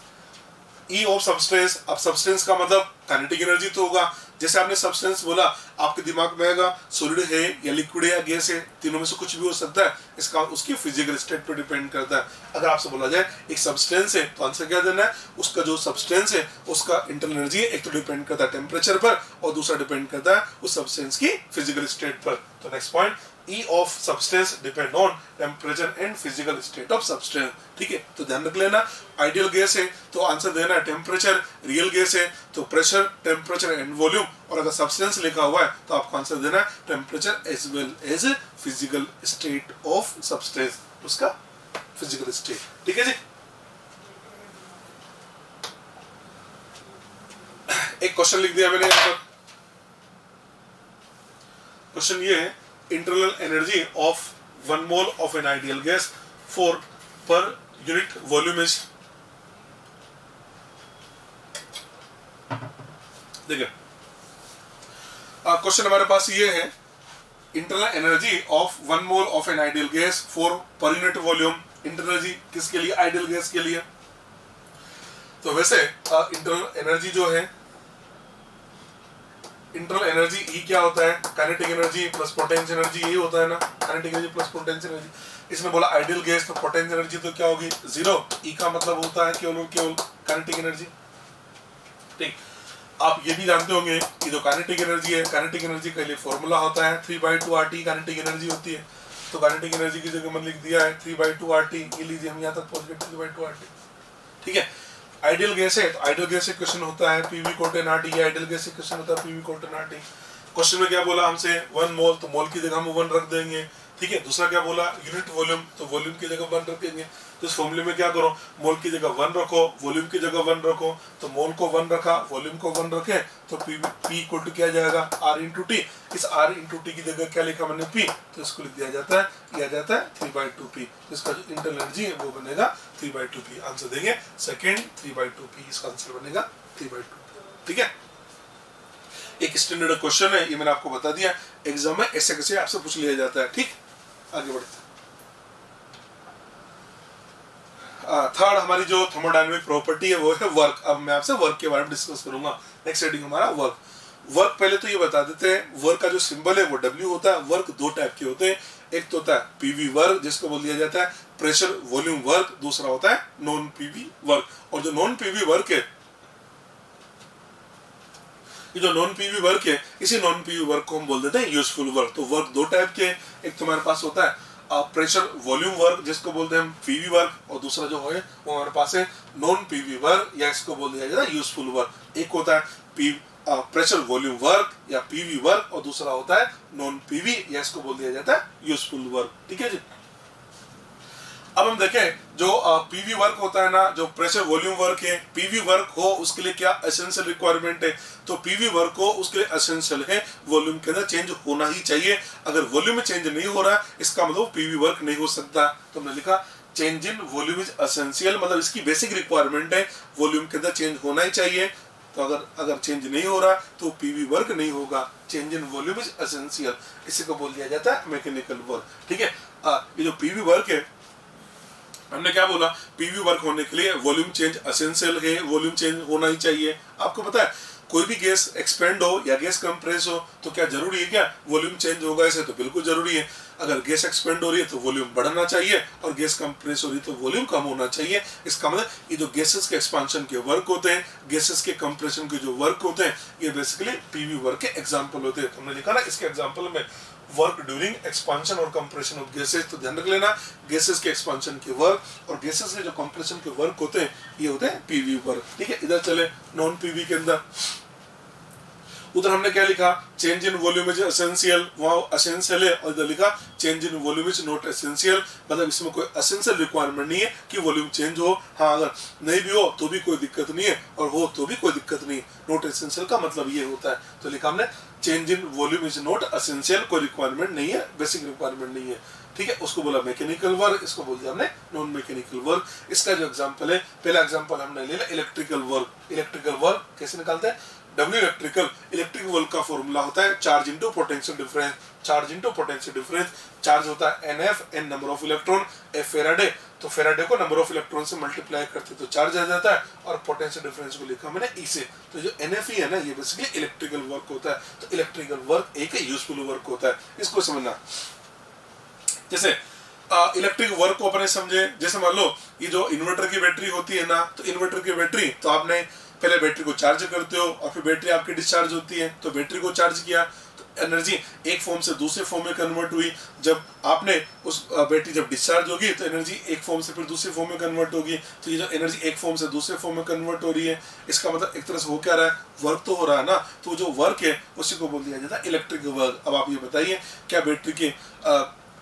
E of substance. अब सबस्टेंस का मतलब काइनेटिक एनर्जी तो होगा। जैसे आपने सब्सटेंस बोला, आपके दिमाग में आएगा सॉलिड है या लिक्विड है या गैस है, तीनों में से कुछ भी हो सकता है। इसका उसकी फिजिकल स्टेट पर डिपेंड करता है। अगर आपसे बोला जाए एक सब्सटेंस है तो आंसर क्या देना है, उसका जो सब्सटेंस है उसका इंटरनल एनर्जी एक तो डिपेंड करता है टेम्परेचर पर, और दूसरा डिपेंड करता है उस सब्सटेंस की फिजिकल स्टेट पर। तो next point, E of substance depend on temperature and physical state of substance। ठीक है, तो ध्यान रख लेना, आइडियल गैस है तो आंसर देना है टेम्परेचर, रियल गैस है तो प्रेशर, टेम्परेचर एंड वॉल्यूम, और अगर सब्सटेंस लिखा हुआ है तो आपको आंसर देना है temperature as well as physical state of substance, उसका फिजिकल स्टेट। ठीक है जी, एक क्वेश्चन लिख दिया मैंने यहाँ पर। क्वेश्चन ये है, internal energy of 1 mole of an ideal gas 4 per unit volume is, देखिए क्वेश्चन हमारे पास ये है, internal energy of 1 mole of an ideal gas for per unit volume. Internal energy किसके लिए? आइडियल गैस के लिए। तो वैसे इंटरनल एनर्जी जो है, इंटरनल एनर्जी ई क्या होता है? Kinetic energy plus potential energy, यही होता है ना, kinetic energy plus potential energy. इसमें बोला आइडियल गैस, तो पोटेंशियल एनर्जी तो क्या होगी? 0। ई का मतलब होता है केवल और केवल काइनेटिक एनर्जी। ठीक, आप ये भी जानते होंगे कि जो काइनेटिक एनर्जी है, काइनेटिक एनर्जी के लिए फॉर्मूला होता है 3/2 RT काइनेटिक एनर्जी होती है। तो काइनेटिक एनर्जी की जगह मैंने लिख दिया है 3/2 RT, ये लीजिए, हम यहाँ तक पहुंच गए 3/2 RT। ठीक है, आइडियल गैस है तो आइडियल गैस इक्वेशन होता है PV कोटेन RT, ये आइडियल गैस इक्वेशन होता है PV कोटेन RT। क्वेश्चन में क्या बोला हमसे? 1 मोल, तो मोल की जगह हम 1 रख देंगे। ठीक है, दूसरा क्या बोला? यूनिट वॉल्यूम, तो वॉल्यूम की जगह 1 रखेंगे। तो इस फॉर्मूले में क्या करो? मोल की जगह 1 रखो, वॉल्यूम की जगह 1 रखो। तो मोल को 1 रखा, वॉल्यूम को 1 रखे, तो P इक्वल टू क्या जाएगा? R into T. इस R इंटू टी की जगह क्या लिखा मैंने? P, तो इसको लिख दिया जाता है, यह जाता है 3/2 P। तो इसका जो इंटरनल एनर्जी है वो बनेगा 3/2 P। आंसर देंगे सेकेंड 3/2 P, इसका आंसर बनेगा 3/2 P। ठीक है, एक स्टैंडर्ड क्वेश्चन है, ये मैंने आपको बता दिया, एग्जाम में ऐसे कैसे आपसे पूछ लिया जाता है। ठीक, आगे बढ़ते हैं। थर्ड हमारी जो थर्मोडायनामिक प्रॉपर्टी है वो है वर्क। अब मैं आपसे वर्क के बारे में डिस्कस करूंगा। नेक्स्ट हेडिंग हमारा वर्क। वर्क पहले तो ये बता देते हैं, वर्क का जो सिंबल है वो W होता है। वर्क 2 टाइप के होते हैं, एक तो होता है PV वर्क जिसको बोल दिया जाता है प्रेशर वॉल्यूम वर्क, दूसरा होता है नॉन PV वर्क। और जो नॉन PV वर्क है, ये जो नॉन PV वर्क है, इसी नॉन PV वर्क को हम बोल देते हैं यूजफुल वर्क। तो वर्क 2 टाइप के, एक तो हमारे पास होता है प्रेशर वॉल्यूम वर्क जिसको बोलते हैं हम PV वर्क, और दूसरा जो है वो हमारे पास है नॉन PV वर्क, या इसको बोल दिया जाता है यूजफुल वर्क। एक होता है प्रेशर वॉल्यूम वर्क या PV वर्क, और दूसरा होता है नॉन PV, या इसको बोल दिया जाता है यूजफुल वर्क। ठीक है जी। अब हम देखें जो PV वर्क होता है ना, जो प्रेशर वॉल्यूम वर्क है, PV वर्क हो उसके लिए क्या एसेंशियल रिक्वायरमेंट है? तो PV वर्क हो उसके लिए एसेंशियल है वॉल्यूम के अंदर चेंज होना ही चाहिए। अगर वॉल्यूम में चेंज नहीं हो रहा इसका मतलब PV वर्क नहीं हो सकता। तो हमने लिखा change in volume is essential, मतलब इसकी बेसिक रिक्वायरमेंट है, वॉल्यूम के अंदर चेंज होना ही चाहिए। तो अगर चेंज नहीं हो रहा तो PV वर्क नहीं होगा। Change in volume is essential, इसी को बोल दिया जाता है मैकेनिकल वर्क। ठीक है, ये जो PV वर्क है, हमने क्या बोला? PV वर्क होने के लिए वॉल्यूम चेंज एसेंशियल है, वॉल्यूम चेंज होना ही चाहिए। आपको पता है कोई भी गैस एक्सपेंड हो या गैस कंप्रेस हो तो क्या जरूरी है क्या वॉल्यूम चेंज होगा? ऐसे तो बिल्कुल जरूरी है। अगर गैस एक्सपेंड हो रही है तो वॉल्यूम बढ़ना चाहिए, और गैस कंप्रेस हो रही है तो वॉल्यूम कम होना चाहिए। इसका मतलब ये जो गैसेस के एक्सपांशन के वर्क होते हैं, गैसेस के कंप्रेशन के जो वर्क होते हैं, ये बेसिकली PV वर्क के एग्जाम्पल होते हैं। तो हमने लिखा ना इसके एग्जाम्पल में वर्क ड्यूरिंग एक्सपांशन और कंप्रेशन ऑफ गैसेस। तो ध्यान रख लेना, गैसेस के एक्सपांशन के वर्क और गैसेस के जो कंप्रेशन के वर्क होते हैं ये होते हैं PV वर्क। ठीक है, इधर चले नॉन PV के अंदर, उधर हमने क्या लिखा? Change in volume is essential, वहां एसेंशियल है, और इधर लिखा change in volume is not essential, मतलब इसमें कोई एसेंशियल रिक्वायरमेंट नहीं है कि वॉल्यूम चेंज हो। हाँ, अगर नहीं भी हो तो भी कोई दिक्कत नहीं है, और हो तो भी कोई दिक्कत नहीं है। नॉट एसेंशियल का मतलब ये होता है। तो लिखा हमने change in volume is not essential, कोई रिक्वायरमेंट नहीं है, बेसिक रिक्वायरमेंट नहीं है। ठीक है, उसको बोला मैकेनिकल वर्क, इसको बोल दिया हमने नॉन मैकेनिकल वर्क। इसका जो एग्जांपल है, पहला एग्जांपल हमने ले लिया इलेक्ट्रिकल वर्क। इलेक्ट्रिकल वर्क कैसे निकालते हैं? W इलेक्ट्रिक वर्क का फॉर्मूला होता है charge into potential difference. Charge into potential difference, charge होता है NF, N number of electron, F Faraday, तो फेराडे को नंबर ऑफ इलेक्ट्रॉन से मल्टीप्लाई करते तो चार्ज आ जाता है, और पोटेंशियल डिफरेंस को लिखा मैंने E से। तो जो NF है ना, ये बेसिकली इलेक्ट्रिकल वर्क होता है। तो इलेक्ट्रिकल वर्क एक यूजफुल वर्क होता है, इसको समझना। जैसे इलेक्ट्रिक वर्क को अपने समझे, जैसे मान लो ये जो इन्वर्टर की बैटरी होती है ना, तो इन्वर्टर की बैटरी, तो आपने पहले बैटरी को चार्ज करते हो और फिर बैटरी आपकी डिस्चार्ज होती है। तो बैटरी को चार्ज किया तो एनर्जी एक फॉर्म से दूसरे फॉर्म में कन्वर्ट हुई। जब आपने उस बैटरी जब डिस्चार्ज होगी तो एनर्जी एक फॉर्म से फिर दूसरे फॉर्म में कन्वर्ट होगी। तो ये जो एनर्जी एक फॉर्म से दूसरे फॉर्म में कन्वर्ट हो रही है, इसका मतलब एक तरह से हो क्या रहा है? वर्क तो हो रहा है ना। तो जो वर्क है उसी को बोल दिया जाता है इलेक्ट्रिक वर्क। अब आप ये बताइए, क्या बैटरी के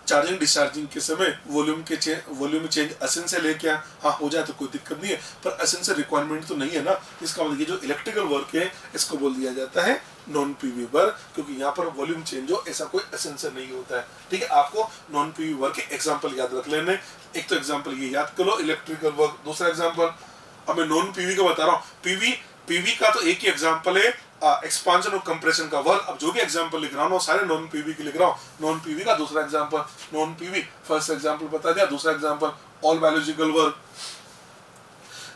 चार्जिंग डिस्चार्जिंग के समय वॉल्यूम चेंज एसेंशियल है क्या? हाँ, हो जाए तो कोई दिक्कत नहीं है, पर एसेंशियल रिक्वायरमेंट तो नहीं है ना। इसका मतलब ये जो इलेक्ट्रिकल वर्क है इसको बोल दिया जाता है नॉन पीवी वर्क, क्योंकि यहाँ पर वॉल्यूम चेंज हो ऐसा कोई एसेंशियल नहीं होता है। ठीक है, आपको नॉन पीवी वर्क के एग्जांपल याद रख लेने। एक तो एग्जांपल ये याद कर लो इलेक्ट्रिकल वर्क, दूसरा एग्जांपल अब मैं नॉन पीवी का बता रहा हूँ। पीवी का तो एक ही एग्जांपल है एक्सपांशन और कंप्रेशन का वर्क। अब जो भी एग्जांपल लिख रहा हूँ सारे नॉन पीवी के लिख रहा हूँ। नॉन पीवी का दूसरा example, non PV first example बता दिया, दूसरा एग्जांपल ऑल बायोलॉजिकल वर्क।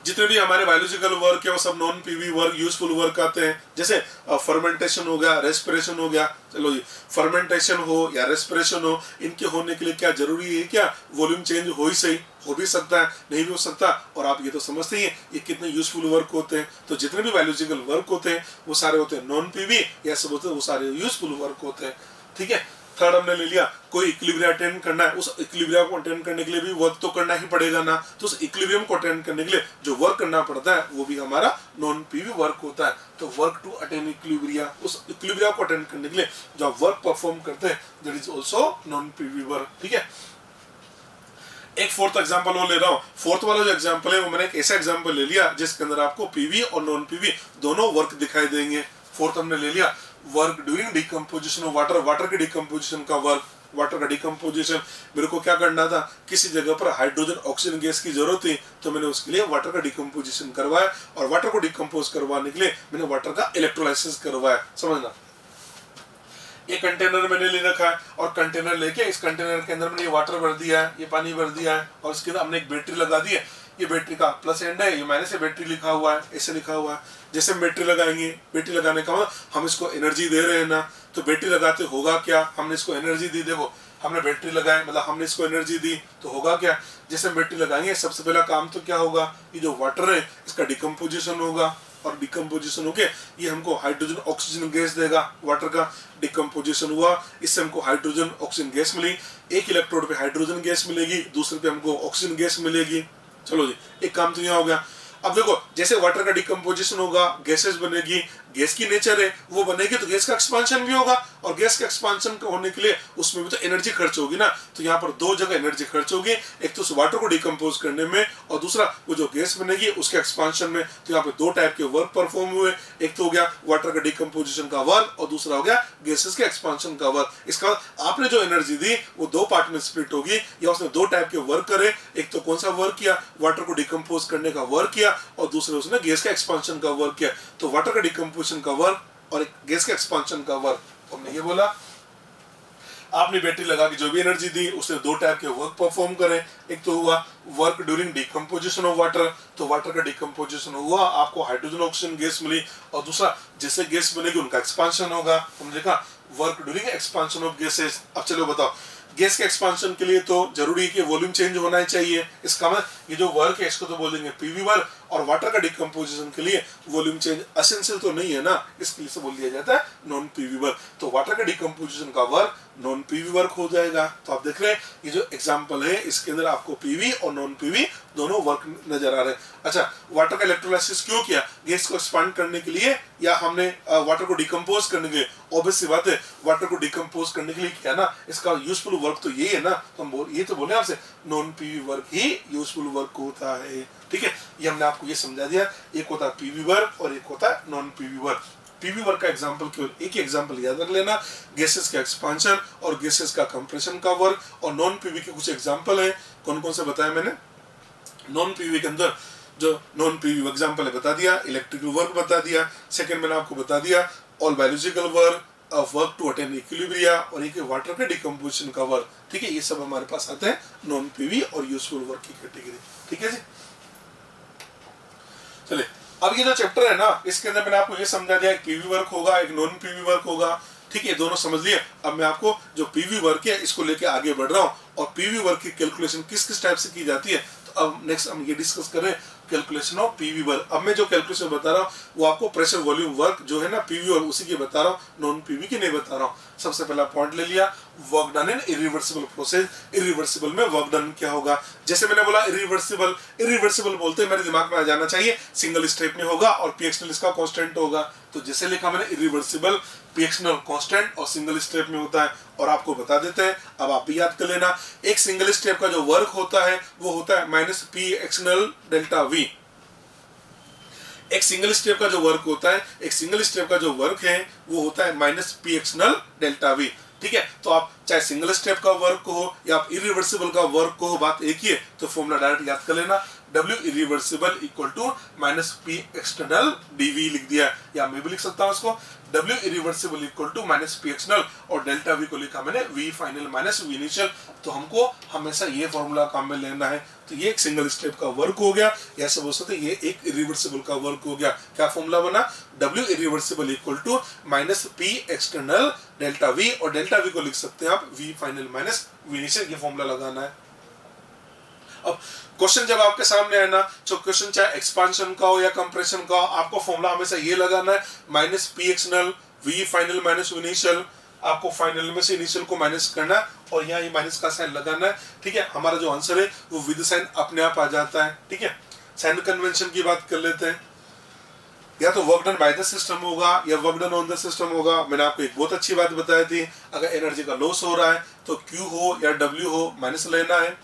जितने भी हमारे बायोलॉजिकल वर्क है वो सब non PV work, useful work आते हैं। जैसे फर्मेंटेशन हो गया, रेस्पिरेशन हो गया। चलो जी, फर्मेंटेशन हो या रेस्पिरेशन हो, इनके होने के लिए क्या जरूरी है? क्या वॉल्यूम चेंज हो ही सही? हो भी सकता है, नहीं भी हो सकता। और आप ये तो समझते ही हैं ये कितने यूजफुल वर्क होते हैं। तो जितने भी बायोलॉजिकल वर्क होते हैं वो सारे होते हैं नॉन पीवी, या सब होते हैं वो सारे यूजफुल वर्क होते हैं। ठीक है, थर्ड हमने ले लिया, कोई इक्विलिब्रियम अटेंड करना है, उस इक्विलिब्रियम को अटेंड करने के लिए भी वर्क तो करना ही पड़ेगा ना। तो उस इक्विलिब्रियम को अटेंड करने के लिए जो वर्क करना पड़ता है वो भी हमारा नॉन पीवी वर्क होता है। तो वर्क टू अटेंड इक्विलिब्रियम, उस इक्विलिब्रियम को अटेंड करने के लिए जो वर्क परफॉर्म करते हैं that is also known PV work. ठीक है, एक फोर्थ एग्जांपल और ले रहा हूँ। फोर्थ वाला जो एग्जांपल है वो मैंने एक ऐसा एग्जांपल ले लिया जिसके अंदर आपको पीवी और नॉन पीवी दोनों वर्क दिखाई देंगे। फोर्थ हमने ले लिया work during decomposition of water, water के डिकम्पोजिशन का वर्क। वाटर का डिकम्पोजिशन, मेरे को क्या करना था, किसी जगह पर हाइड्रोजन ऑक्सीजन गैस की जरूरत थी तो मैंने उसके लिए वाटर का डिकम्पोजिशन करवाया, और वाटर को डिकम्पोज करवाने के लिए मैंने वाटर का इलेक्ट्रोलाइसिस करवाया। समझना, ये कंटेनर मैंने ले रखा है और कंटेनर लेके इस कंटेनर के अंदर मैंने ये वाटर भर दिया है, ये पानी भर दिया है, और इसके अंदर हमने एक बैटरी लगा दी है। ये बैटरी का प्लस एंड है, ये माइनस से बैटरी लिखा हुआ है, ऐसे लिखा हुआ है। जैसे हम बैटरी लगाएंगे, बैटरी लगाने का मतलब हम इसको एनर्जी दे रहे हैं ना। तो बैटरी लगाते होगा क्या, हमने इसको एनर्जी दी। देखो, हमने बैटरी लगाई मतलब हमने इसको एनर्जी दी, तो होगा क्या, जैसे हम बैटरी लगाएंगे सबसे पहला काम तो क्या होगा, ये जो वाटर है इसका डिकम्पोजिशन होगा, और डिकम्पोजिशन होके ये हमको हाइड्रोजन ऑक्सीजन गैस देगा। वाटर का डिकम्पोजिशन हुआ, इससे हमको हाइड्रोजन ऑक्सीजन गैस मिली। एक इलेक्ट्रोड पे हाइड्रोजन गैस मिलेगी, दूसरे पे हमको ऑक्सीजन गैस मिलेगी। चलो जी, एक काम तो यहाँ हो गया। अब देखो, जैसे वाटर का डिकम्पोजिशन होगा, गैसेस बनेगी, गैस की नेचर है वो बनेगी, तो गैस का एक्सपांशन भी होगा, और गैस का एक्सपांशन होने के लिए उसमें भी तो एनर्जी खर्च होगी ना। तो यहाँ पर दो जगह एनर्जी खर्च होगी, एक तो उस वाटर को डिकम्पोज करने में, और दूसरा वो जो गैस बनेगी उसके एक्सपांशन में। तो यहाँ पे दो टाइप के वर्क परफॉर्म हुए, एक तो हो गया वाटर का डिकम्पोजिशन का वर्क, और दूसरा हो गया गैसेस के एक्सपांशन का वर्क। इसका आपने जो एनर्जी दी वो दो पार्ट में स्प्लिट होगी, या उसने दो टाइप के वर्क करे। एक तो कौन सा वर्क किया, वाटर को डिकम्पोज करने का वर्क किया, और दूसरे उसने गैस का एक्सपांशन का वर्क किया। तो वाटर का डिकम्पोजिशन का वर्क और एक गैस के एक्सपांशन का वर्क। हमने ये बोला, आपने बैटरी लगा के जो भी एनर्जी दी उसने दो टाइप के वर्क परफॉर्म करे। एक तो हुआ work during decomposition of water, तो वाटर का डिकम्पोजिशन हुआ, आपको हाइड्रोजन ऑक्सीजन गैस मिली, और दूसरा जैसे गैस बनेगी उनका एक्सपांशन होगा। हमने देखा work during expansion of gases. अब चलो बताओ, गैस के एक्सपांशन के लिए तो जरूरी है कि वॉल्यूम चेंज होना ही चाहिए। इसका मतलब ये जो वर्क है इसको तो बोल देंगे पीवी वर्क, और वाटर का डिकम्पोजिशन के लिए वॉल्यूम चेंज एसेंशियल तो नहीं है ना, इसके लिए से बोल दिया जाता है नॉन पीवी वर्क। तो वाटर का डिकम्पोजिशन का वर्क नॉन पीवी वर्क हो जाएगा। तो आप देख रहे हैं ये जो एग्जांपल है इसके अंदर आपको पीवी और नॉन पीवी दोनों वर्क नजर आ रहे हैं। अच्छा, वाटर का इलेक्ट्रोलाइसिस क्यों किया, गैस को एक्सपांड करने के लिए या हमने वाटर को डिकम्पोज करने के लिए? ऑब्वियस सी बात है, वाटर को डिकम्पोज करने के लिए किया ना। इसका यूजफुल वर्क तो यही है ना। तो हम ये तो बोले आपसे नॉन पीवी वर्क ही यूजफुल वर्क होता है। ठीक है, ये हमने आपको ये समझा दिया। एक होता है पीवी वर्क और एक होता है non PV work. PV work का एग्जांपल केवल एक ही एग्जांपल याद रख लेना, गैसेस का एक्सपांशन और गैसेस का कंप्रेशन का वर्क। और नॉन पीवी के कुछ एग्जांपल है, कौन कौन से बताया मैंने। नॉन पीवी के अंदर जो नॉन पीवी एग्जांपल है बता दिया, इलेक्ट्रिकल वर्क बता दिया, सेकंड मैंने आपको बता दिया all biological work, work to attain equilibria, और एक वाटर के डिकम्पोजिशन का वर्क। ठीक है, ये सब हमारे पास आते हैं नॉन पीवी और यूजफुल वर्क की कैटेगरी। ठीक है जी, चलिए अब ये जो चैप्टर है ना इसके अंदर मैंने आपको ये समझा दिया, एक पीवी वर्क होगा, एक नॉन पीवी वर्क होगा। ठीक है, दोनों समझ लिए। अब मैं आपको जो पीवी वर्क है इसको लेके आगे बढ़ रहा हूँ, और पीवी वर्क की कैलकुलेशन किस किस टाइप से की जाती है। तो अब नेक्स्ट हम ये डिस्कस करें कैलकुलेशन ऑफ पीवी वर्क। अब मैं जो कैलकुलेशन बता रहा हूँ वो आपको प्रेशर वॉल्यूम वर्क जो है ना पीवी वर्क उसी की बता रहा हूँ, नॉन पीवी की नहीं बता रहा हूँ। सबसे पहला पॉइंट ले लिया, work done in irreversible process. Irreversible में वर्क डन क्या होगा, जैसे मैंने बोला इरिवर्सिबल, इरिवर्सिबल बोलते मेरे दिमाग में आ जाना चाहिए सिंगल स्टेप में होगा और पी एक्सटर्नल इसका कांस्टेंट होगा। तो जैसे लिखा मैंने इरिवर्सिबल पी एक्सटर्नल कांस्टेंट और सिंगल स्टेप में होता है। और आपको बता देते हैं, अब आप भी याद कर लेना, एक सिंगल स्टेप का जो वर्क होता है वो होता है minus P external delta we. एक सिंगल स्टेप का जो वर्क होता है, एक सिंगल स्टेप का जो वर्क है वो होता है minus P external delta we. ठीक है, तो आप चाहे सिंगल स्टेप का वर्क हो या आप इरिवर्सिबल का वर्क हो, बात एक ही है। तो फॉर्मूला डायरेक्ट याद कर लेना, W irreversible equal to minus P external DV लिख दिया, या मैं भी लिख सकता हूं उसको W irreversible equal to minus P external और डेल्टा वी को लिखा मैंने V final minus V initial. तो हमको हमेशा ये फॉर्मूला काम में लेना है। तो ये एक सिंगल स्टेप का वर्क हो गया, या ऐसे बोल सकते ये एक इरिवर्सिबल का वर्क हो गया। क्या फॉर्मूला बना, W irreversible equal to minus P external delta V, और डेल्टा V को लिख सकते हैं आप V final minus V initial. ये फॉर्मूला लगाना है। अब क्वेश्चन जब आपके सामने है ना, तो क्वेश्चन चाहे एक्सपांशन का हो या कंप्रेशन का हो, आपको फॉर्मूला हमेशा ये लगाना है minus P external V final minus V initial. आपको फाइनल में से इनिशियल को माइनस करना है और यहाँ ये माइनस का साइन लगाना है। ठीक है, हमारा जो आंसर है वो विद साइन अपने आप आ जाता है। ठीक है, साइन कन्वेंशन की बात कर लेते हैं, या तो work done by the system होगा या work done on the system होगा। मैंने आपको एक बहुत अच्छी बात बताई थी, अगर एनर्जी का लॉस हो रहा है तो Q हो या W हो माइनस लेना है।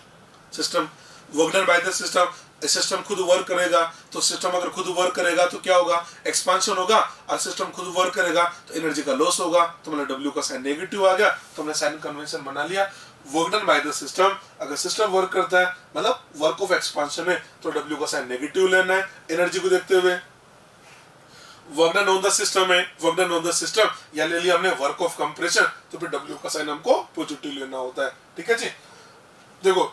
System work done by the system, system खुद वर्क करेगा, तो सिस्टम अगर खुद वर्क करेगा तो क्या होगा, एक्सपांशन होगा, और सिस्टम खुद वर्क करेगा तो एनर्जी का लॉस होगा। तो मतलब W का साइन नेगेटिव आ गया, तो हमने साइन कन्वेंशन बना लिया। Work done by the system, अगर सिस्टम वर्क करता है मतलब वर्क ऑफ एक्सपांशन है, तो W का साइन नेगेटिव लेना है एनर्जी को देखते हुए। Work done on the system है, work done on the system या ले लिया हमने वर्क ऑफ कंप्रेशन, तो फिर W का साइन हमको पॉजिटिव लेना होता है। ठीक है जी, देखो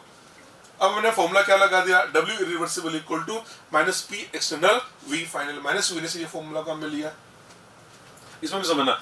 अब मैंने फॉर्मूला क्या लगा दिया, W irreversible equal to minus P external V final minus V initial. ये फॉर्मूला काम में लिया, इसमें भी समझना,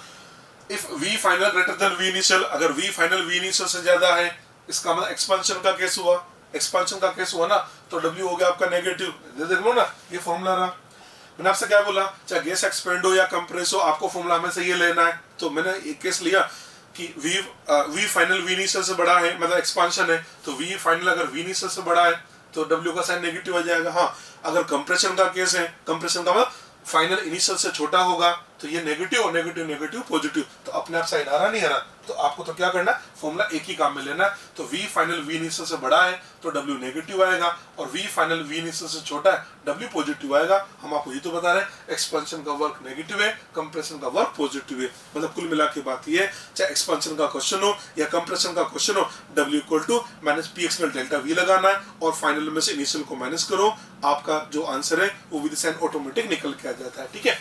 if V final greater than V initial, अगर V फाइनल V इनिशियल से ज्यादा है, इसका मतलब एक्सपांशन का केस हुआ, एक्सपांशन का केस हुआ ना, तो W हो गया आपका नेगेटिव। देख लो ना, ये फॉर्मूला रहा। मैंने आपसे क्या बोला, चाहे गैस एक्सपेंड हो या कंप्रेस हो, आपको फॉर्मूला में से ये लेना है। तो मैंने एक केस लिया कि V फाइनल V इनिशियल से बड़ा है, मतलब एक्सपांशन है, तो V फाइनल अगर V इनिशियल से बड़ा है तो W का साइन नेगेटिव आ जाएगा। हाँ, अगर कंप्रेशन का केस है, कंप्रेशन का मतलब फाइनल इनिशियल से छोटा होगा, तो ये नेगेटिव और नेगेटिव नेगेटिव पॉजिटिव, तो अपने आप साइन आ रहा नहीं आ रहा, तो आपको तो क्या करना है, फॉर्मूला एक ही काम में लेना है। तो V फाइनल V इनिशियल से बड़ा है तो W नेगेटिव आएगा, और V फाइनल V इनिशियल से छोटा है W पॉजिटिव आएगा। हम आपको ये तो बता रहे हैं एक्सपेंशन का वर्क नेगेटिव है, कंप्रेशन का वर्क पॉजिटिव है। मतलब कुल मिला के बात ये है, चाहे एक्सपेंशन का क्वेश्चन हो या कंप्रेशन का क्वेश्चन हो, W equal to minus P external delta V लगाना है और फाइनल में से इनिशियल को माइनस करो, आपका जो आंसर है वो विद साइन ऑटोमेटिक निकल के आ जाता है। ठीक है,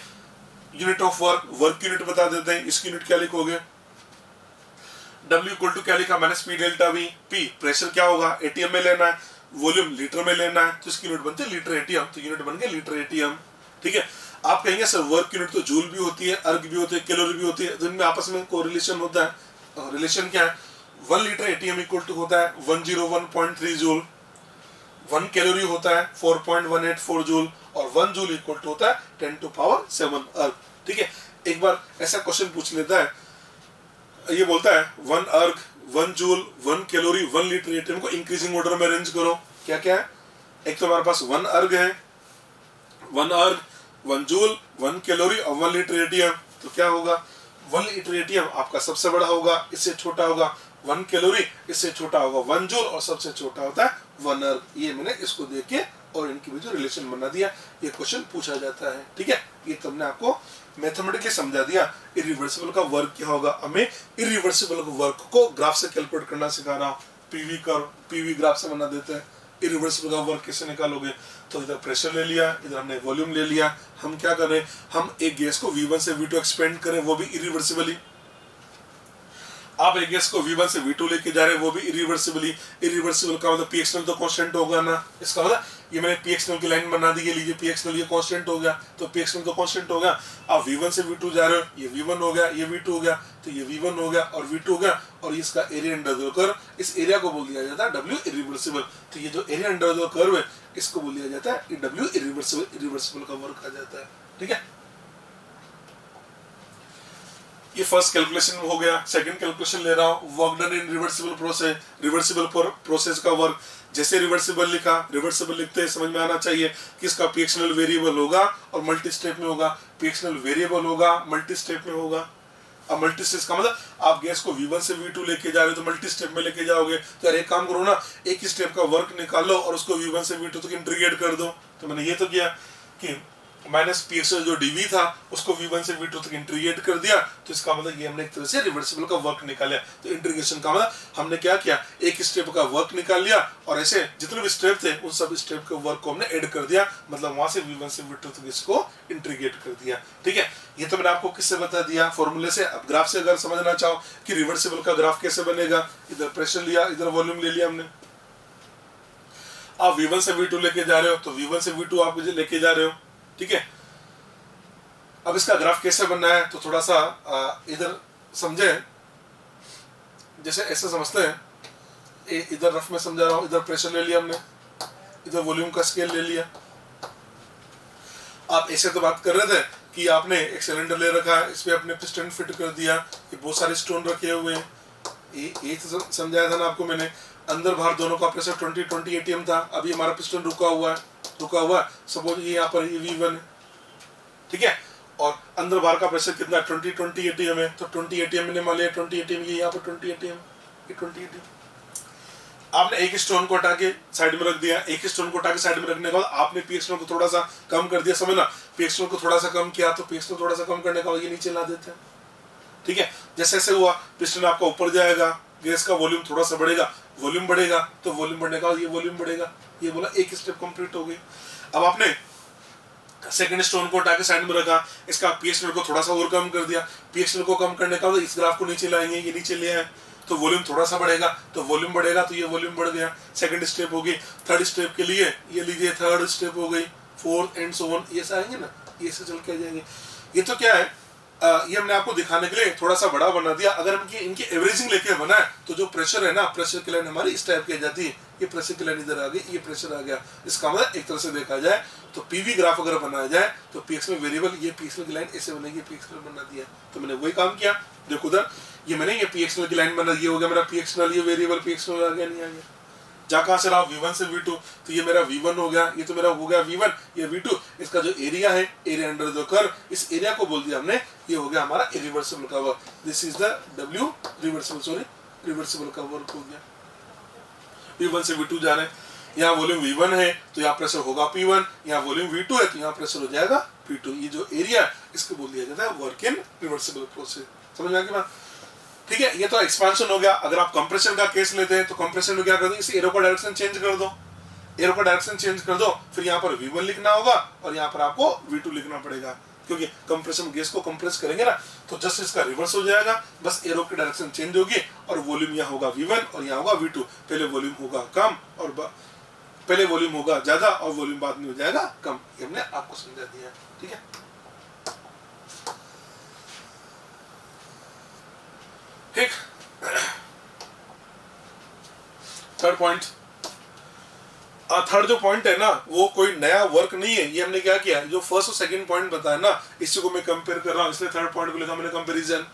unit of work, work unit बता देते हैं, इसकी यूनिट क्या लिखोगे, W इक्वल टू क्या लिखा minus P delta V। P pressure क्या होगा, एटीएम में लेना है, वॉल्यूम लीटर में लेना है, तो इसकी यूनिट बनती है लीटर एटीएम, तो यूनिट बन गया लीटर एटीएम। ठीक है, आप कहेंगे सर वर्क यूनिट तो जूल भी होती है, अर्ग भी होती है, कैलोरी भी होती है, तो इनमें आपस में कोरिलेशन होता है। रिलेशन क्या है, 1 लीटर एटीएम इक्वल टू होता है 101.3 जूल, 1 कैलोरी होता है 4.184 जूल, और 1 जूल इक्वल टू होता है 10⁷ अर्ग। ठीक है, एक बार ऐसा क्वेश्चन पूछ लेता है, ये बोलता है 1 अर्ग, 1 जूल, 1 कैलोरी, 1 लीटर एटीएम को इंक्रीजिंग ऑर्डर में अरेंज करो। क्या क्या है, एक तो हमारे पास 1 अर्ग है, 1 अर्ग, 1 जूल, 1 कैलोरी और 1 लीटर एटीएम, तो क्या होगा, 1 लीटर एटीएम आपका सबसे बड़ा होगा, इससे छोटा होगा 1 कैलोरी, इससे छोटा होगा 1 जूल, और सबसे छोटा होता है 1 अर्ग। ये मैंने इसको देख के और इनके बीच रिलेशन बना दिया, ये क्वेश्चन पूछा जाता है। ठीक है, ये तुमने आपको मैथमेटिकली समझा दिया इरिवर्सिबल का वर्क क्या होगा। हमें इरिवर्सिबल वर्क को ग्राफ से कैलकुलेट करना सिखा रहा हूँ, पीवी ग्राफ से बना देते हैं। इरिवर्सिबल का वर्क कैसे निकालोगे, तो इधर प्रेशर ले लिया, इधर हमने वॉल्यूम ले लिया, हम क्या करें, हम एक गैस को V1 से V2 एक्सपेंड करें, वो भी इरिवर्सिबली। आप एक गैस को V1 से V2 लेके जा रहे हैं, वो भी इरिवर्सिबली। इरिवर्सिबल का मतलब पी एक्सटर्नल तो कांस्टेंट होगा ना, इसका मतलब ये मैंने पी एक्सटर्नल की लाइन बना दी, ये लीजिए पी एक्सटर्नल ये कांस्टेंट हो गया, तो पी एक्सटर्नल तो कांस्टेंट हो गया। आप V1 से V2 जा रहे हो, ये V1 हो गया, ये V2 हो गया, तो ये V1 हो गया और V2 हो गया, और इसका एरिया अंडर द कर्व, इस एरिया को बोल दिया जाता है W इरिवर्सिबल। तो ये जो एरिया अंडर द कर्व है, इसको बोल दिया जाता है W इरिवर्सिबल, इरिवर्सिबल का वर्क आ जाता है। ठीक है, ये फर्स्ट कैलकुलेशन हो गया। सेकंड कैलकुलेशन ले रहा हूँ, work done in reversible process, reversible process का वर्क। जैसे रिवर्सिबल लिखा, रिवर्सिबल लिखते हैं समझ में आना चाहिए कि इसका पीएक्सएल वेरिएबल होगा और मल्टी स्टेप में होगा। पीएक्सएल वेरिएबल होगा, मल्टी स्टेप में होगा। अब मल्टी स्टेप का मतलब आप गैस को V1 से V2 लेके जा रहे हो तो मल्टी स्टेप में लेके जाओगे। तो यार एक काम करो ना, एक ही स्टेप का वर्क निकालो और उसको V1 से V2 तक इंटीग्रेट कर दो। तो मैंने ये तो किया कि माइनस पीएक्सएल जो डीवी था उसको V1 से V2 तक इंटीग्रेट कर दिया। तो इसका मतलब ये हमने एक तरह से रिवर्सिबल का वर्क निकाल लिया। तो इंटीग्रेशन का मतलब हमने क्या किया, एक स्टेप का वर्क निकाल लिया और ऐसे जितने भी स्टेप थे उन सब स्टेप के वर्क को हमने ऐड कर दिया, मतलब वहां से V1 से V2 तक इसको इंटीग्रेट कर दिया। ठीक है, ये तो मैंने आपको किससे बता दिया, फॉर्मूले से। अब ग्राफ से अगर समझना चाहो कि रिवर्सिबल का ग्राफ कैसे बनेगा, इधर प्रेशर लिया, इधर वॉल्यूम ले लिया हमने। आप V1 से V2 लेके जा रहे हो तो V1 से V2 आप लेके जा रहे हो। ठीक है, अब इसका ग्राफ कैसे बनना है तो थोड़ा सा इधर समझे, जैसे ऐसे समझते हैं, इधर रफ में समझा रहा हूं। इधर प्रेशर ले लिया हमने, इधर वॉल्यूम का स्केल ले लिया। आप ऐसे तो बात कर रहे थे कि आपने एक सिलेंडर ले रखा है, इस पे आपने पिस्टन फिट कर दिया, ये बहुत सारे स्टोन रखे हुए हैं, ये तो समझाया था ना आपको मैंने। अंदर बाहर दोनों का प्रेशर 20 एटीएम था। अभी हमारा पिस्टन रुका हुआ है। सपोज ये यहाँ पर ये V1 है, ठीक है, और अंदर बाहर का प्रेशर कितना 20 एटीएम है। तो 20 एटीएम मैंने मान लिया, 20 एटीएम ये यहाँ पर 20 एटीएम, ये 20 एटीएम। आपने एक स्टोन को हटा के साइड में रख दिया। एक स्टोन को हटा के साइड में रखने के बाद आपने पीएक्सएल को थोड़ा सा कम कर दिया, समझना। पीएक्सएल को थोड़ा सा कम किया तो पीएक्सएल थोड़ा सा कम करने का ये नीचे ला देते हैं। ठीक है, जैसे ऐसे हुआ पिस्टन आपका ऊपर जाएगा, गैस का वॉल्यूम थोड़ा सा बढ़ेगा, वॉल्यूम बढ़ेगा तो वॉल्यूम बढ़ने का ये वॉल्यूम बढ़ेगा। ये बोला एक स्टेप कंप्लीट हो गई। अब आपने सेकंड स्टोन को हटा के साइड में रखा, इसका पीएक्सएल को थोड़ा सा और कम कर दिया। पीएक्सएल को कम करने का इस ग्राफ को नीचे लाएंगे, ये नीचे ले आए तो वॉल्यूम थोड़ा सा बढ़ेगा, तो वॉल्यूम बढ़ेगा तो ये वॉल्यूम बढ़ गया। सेकंड स्टेप होगी। थर्ड स्टेप के लिए ये लीजिए, थर्ड स्टेप हो गई, फोर्थ एंड सो ऑन। ये से आएंगे ना, ये से चल के आ जाएंगे। ये तो क्या है, ये हमने आपको दिखाने के लिए थोड़ा सा बड़ा बना दिया। अगर हम इनकी एवरेजिंग लेके बनाए तो जो प्रेशर है ना, प्रेशर की लाइन हमारी इस टाइप की आ जाती है। ये प्रेशर की लाइन इधर आ गई, ये प्रेशर आ गया। इसका मतलब एक तरह से देखा जाए तो पीवी ग्राफ अगर बनाया जाए तो पीएक्सएल वेरिएबल, ये पीएक्सएल की लाइन ऐसे बनेगी। पीएक्सएल बना दिया तो मैंने वही काम किया। देखो उधर ये मैंने ये पीएक्सएल की लाइन बना, ये हो गया मेरा पीएक्सएल, ये वेरिएबल पीएक्सएल आ गया, नहीं आ गया। जा कहां से रहा, V1 से V2, तो ये मेरा V1 हो गया, ये तो मेरा हो गया V1, ये V2। इसका जो एरिया है, एरिया अंडर द कर्व, इस एरिया को बोल दिया हमने, ये हो गया हमारा इरिवर्सिबल का work. This is the W reversible का वर्क हो गया। V1 से V2 जा रहे हैं, यहाँ वॉल्यूम V1 है तो यहाँ प्रेशर होगा P1, यहाँ वॉल्यूम V2 है तो यहाँ प्रेशर हो जाएगा P2। ये जो एरिया है इसको बोल दिया जाता है वर्क इन रिवर्सिबल प्रोसेस। समझ में आ गई बात? ठीक है, ये तो एक्सपेंशन हो गया। अगर आप कंप्रेशन का केस लेते हैं तो कंप्रेशन में क्या कर दो, इस एरो का डायरेक्शन चेंज कर दो, एरो का डायरेक्शन चेंज कर दो। फिर यहाँ पर V1 लिखना होगा और यहाँ पर आपको V2 लिखना पड़ेगा, क्योंकि कंप्रेशन गैस को कंप्रेस करेंगे ना तो जस्ट इसका रिवर्स हो जाएगा। बस एरो की डायरेक्शन चेंज होगी और वॉल्यूम यहाँ होगा V1 और यहाँ होगा V2। पहले वॉल्यूम होगा कम और पहले वॉल्यूम होगा ज्यादा और वॉल्यूम बाद में हो जाएगा कम। ये हमने आपको समझा दिया। ठीक है, ठीक। थर्ड पॉइंट, थर्ड जो पॉइंट है ना वो कोई नया वर्क नहीं है। ये हमने क्या किया, जो फर्स्ट और सेकंड पॉइंट बताया ना इसी को मैं कंपेयर कर रहा हूँ, इसलिए थर्ड पॉइंट को लिखा मैंने कंपैरिजन।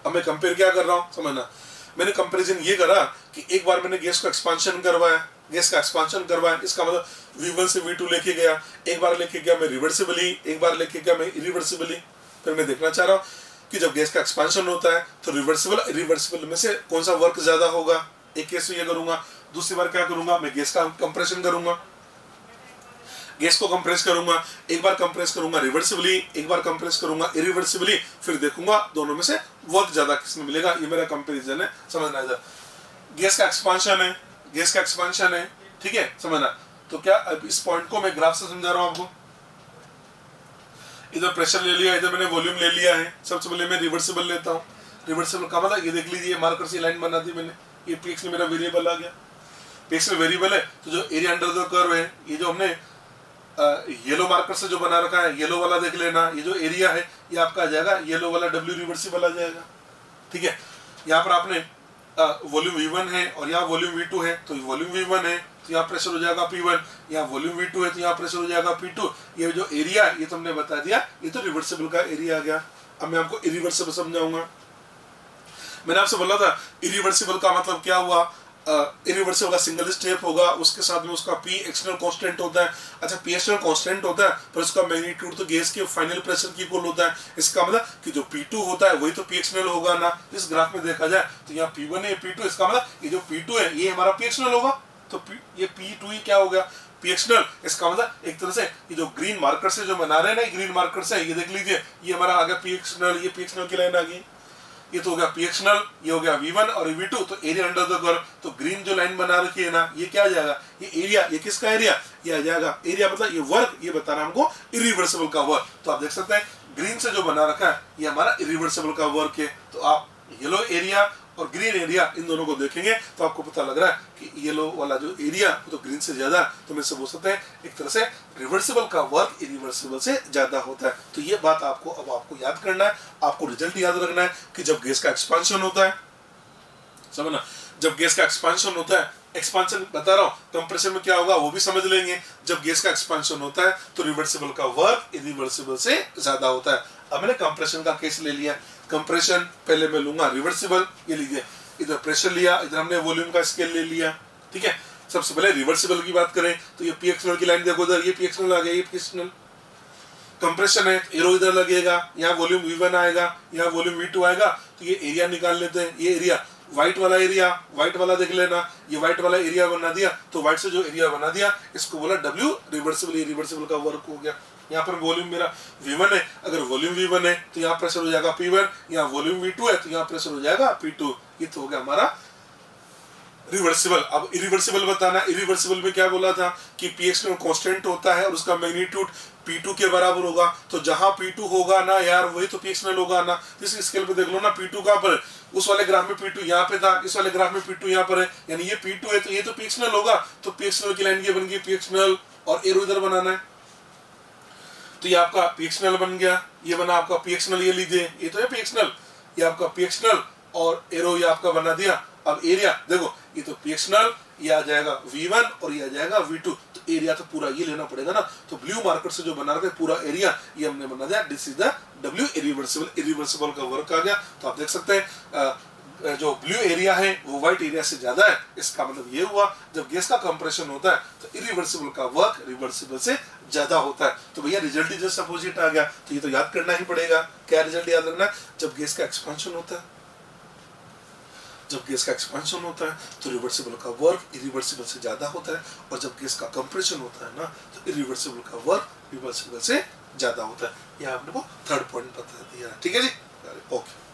अब मैं कंपेयर क्या कर रहा हूँ समझना, मैंने कंपैरिजन ये करा कि एक बार मैंने गैस को एक्सपांशन करवाया, गैस का एक्सपांशन करवाया, इसका मतलब V1 से V2 लेके गया, एक बार लेके गया मैं रिवर्सिबली, एक बार लेके गया मैं इरिवर्सिबली। फिर मैं देखना चाह रहा हूँ कि जब गैस का एक्सपांशन होता है तो रिवर्सिबल इरिवर्सिबल में से कौन सा वर्क ज्यादा होगा। एक केस में ये करूंगा, दूसरी बार क्या करूंगा, मैं गैस का कंप्रेशन करूंगा, गैस को कंप्रेस करूंगा, एक बार कंप्रेस करूंगा रिवर्सिबली, एक बार कंप्रेस करूंगा इरिवर्सिबली, फिर देखूंगा दोनों में से वर्क ज्यादा किसमें मिलेगा। ये मेरा कंपैरिजन है, समझना है। गैस का एक्सपांशन है, गैस का एक्सपांशन है, ठीक है, समझना। तो क्या अब इस पॉइंट को मैं ग्राफ से समझा रहा हूं आपको। इधर प्रेशर ले लिया, इधर मैंने वॉल्यूम ले लिया है। सबसे पहले मैं रिवर्सिबल लेता हूँ। रिवर्सिबल का मतलब ये देख लीजिए, मार्कर से लाइन बना दी मैंने, ये पीएक्सएल मेरा वेरिएबल आ गया। पीएक्सएल वेरिएबल है तो जो एरिया अंडर द कर्व है, ये जो हमने येलो मार्कर से जो बना रखा है, येलो वाला देख लेना, ये जो एरिया है ये आपका आ जाएगा, येलो वाला W रिवर्सिबल आ जाएगा। ठीक है, यहाँ पर आपने वॉल्यूम V1 है और यहाँ वॉल्यूम V2 है, तो वॉल्यूम V1 है तो यहाँ प्रेशर हो जाएगा P1, यहाँ वॉल्यूम V2 है तो यहाँ प्रेशर हो जाएगा P2। ये जो एरिया ये तुमने बता दिया, ये तो रिवर्सिबल का एरिया आ गया। अब मैं आपको इरिवर्सिबल समझाऊंगा। मैंने आपसे बोला था इरिवर्सिबल का मतलब क्या हुआ, इरिवर्सिबल का सिंगल स्टेप होगा, उसके साथ में उसका पी एक्सटर्नल कांस्टेंट होता है। अच्छा, पी एक्सटर्नल कांस्टेंट होता है पर उसका मैग्नीट्यूड तो गैस के फाइनल प्रेशर की इक्वल होता है। इसका मतलब कि जो P2 होता है वही तो पी एक्सटर्नल होगा ना। इस ग्राफ में देखा जाए तो यहाँ P1 है, P2, इसका मतलब ये जो P2 है ये हमारा पी एक्सटर्नल होगा, तो ये P2 ही क्या हो गया, पी एक्सटर्नल। इसका मतलब एक तरह से ये जो ग्रीन मार्कर से जो बना रहे हैं ना, ग्रीन मार्कर से ये देख लीजिए, ये हमारा आ गया पी एक्सटर्नल, ये पी एक्सटर्नल की लाइन आ गई, ये तो हो गया पी एक्सटर्नल, ये हो गया V1 और V2, तो एरिया अंडर द कर्व। तो ग्रीन जो लाइन बना रखी है ना, ये क्या आ जाएगा, ये एरिया, ये किसका एरिया, ये आ जाएगा एरिया, मतलब ये वर्क, ये बता रहा है हमको इरिवर्सिबल का वर्क। तो आप देख सकते हैं ग्रीन से जो बना रखा है ये हमारा इरिवर्सिबल का वर्क है। तो आप येलो एरिया और ग्रीन एरिया इन दोनों को देखेंगे तो आपको पता लग रहा है कि येलो वाला जो एरिया तो ग्रीन से ज्यादा, तो मैं से बोल सकते हैं एक तरह से रिवर्सिबल का वर्क इरिवर्सिबल से ज्यादा होता है। तो ये बात आपको याद करना है, आपको रिजल्ट याद रखना है कि जब गैस का एक्सपांशन होता है, समझना, जब गैस का एक्सपांशन होता है, एक्सपांशन बता रहा हूं, कंप्रेशन में क्या होगा वो भी समझ लेंगे। जब गैस का एक्सपांशन होता है तो रिवर्सिबल का वर्क इरिवर्सिबल से ज्यादा होता है। अब मैंने कंप्रेशन का केस ले लिया, कंप्रेशन पहले मैं लूंगा रिवर्सिबल, ये लीजिए इधर प्रेशर लिया, इधर हमने वॉल्यूम का स्केल ले लिया, ठीक है। सबसे पहले रिवर्सिबल की बात करें तो ये पी एक्सटर्नल की लाइन देखो, इधर ये पी एक्सटर्नल आ गया, ये पी एक्सटर्नल। कंप्रेशन है, एरो इधर लगेगा, यहाँ वॉल्यूम V1 आएगा, यहाँ वॉल्यूम V2 आएगा, तो ये एरिया निकाल लेते हैं। ये एरिया व्हाइट वाला एरिया, व्हाइट वाला देख लेना, ये व्हाइट वाला एरिया बना दिया, तो व्हाइट से जो एरिया बना दिया इसको बोला W रिवर्सिबल, रिवर्सिबल का वर्क हो गया। यहाँ पर वॉल्यूम मेरा V1 है, अगर वॉल्यूम V1 है तो यहाँ प्रेशर हो जाएगा P1, यहाँ वॉल्यूम V2 है तो यहाँ प्रेशर हो जाएगा P2। ये तो हो गया हमारा रिवर्सिबल। अब इरिवर्सिबल बताना, इरिवर्सिबल में क्या बोला था कि पी एक्सटर्नल कांस्टेंट होता है और उसका मैग्नीट्यूड P2 के बराबर होगा। तो जहां P2 होगा ना यार वही तो पी एक्सटर्नल होगा ना। इस स्केल पे देख लो ना, P2 कहां पर है, उस वाले ग्राफ में P2 यहाँ पे था, इस वाले ग्राफ में P2 यहाँ पर है, यानी ये P2 है तो ये तो पी एक्सटर्नल होगा। तो पी एक्सटर्नल की लाइन ये बन गई पी एक्सटर्नल, और एरो इधर बनाना है तो ये आपका पी एक्सटर्नल बन गया, ये बना आपका पी एक्सटर्नल, ये लीजिए ये तो है पी एक्सटर्नल, ये आपका पी एक्सटर्नल और एरो ये आपका बना दिया। अब एरिया देखो, ये तो पी एक्सटर्नल, ये आ जाएगा V1 और ये आ जाएगा V2, तो एरिया तो पूरा ये लेना पड़ेगा ना। तो ब्लू मार्कर से जो बना रहे थे पूरा एरिया ये हमने बना दिया, this is the W irreversible, irreversible का वर्क आ गया। तो आप देख सकते हैं जो ब्लू एरिया है वो व्हाइट एरिया से ज्यादा है। इसका मतलब ये हुआ जब गैस का कंप्रेशन होता है तो इरिवर्सिबल का वर्क रिवर्सिबल से ज्यादा होता है। तो भैया रिजल्ट ही जस्ट अपोजिट आ गया, तो ये तो याद करना ही पड़ेगा। क्या रिजल्ट याद रखना है, जब गैस का एक्सपेंशन होता है, जब गैस का एक्सपेंशन होता है तो रिवर्सिबल का वर्क इरिवर्सिबल से ज्यादा होता है, और जब गैस का कंप्रेशन होता है ना तो इरिवर्सिबल का वर्क रिवर्सिबल से ज्यादा होता है। यह आपने को थर्ड पॉइंट बता दिया, ठीक है जी, ओके।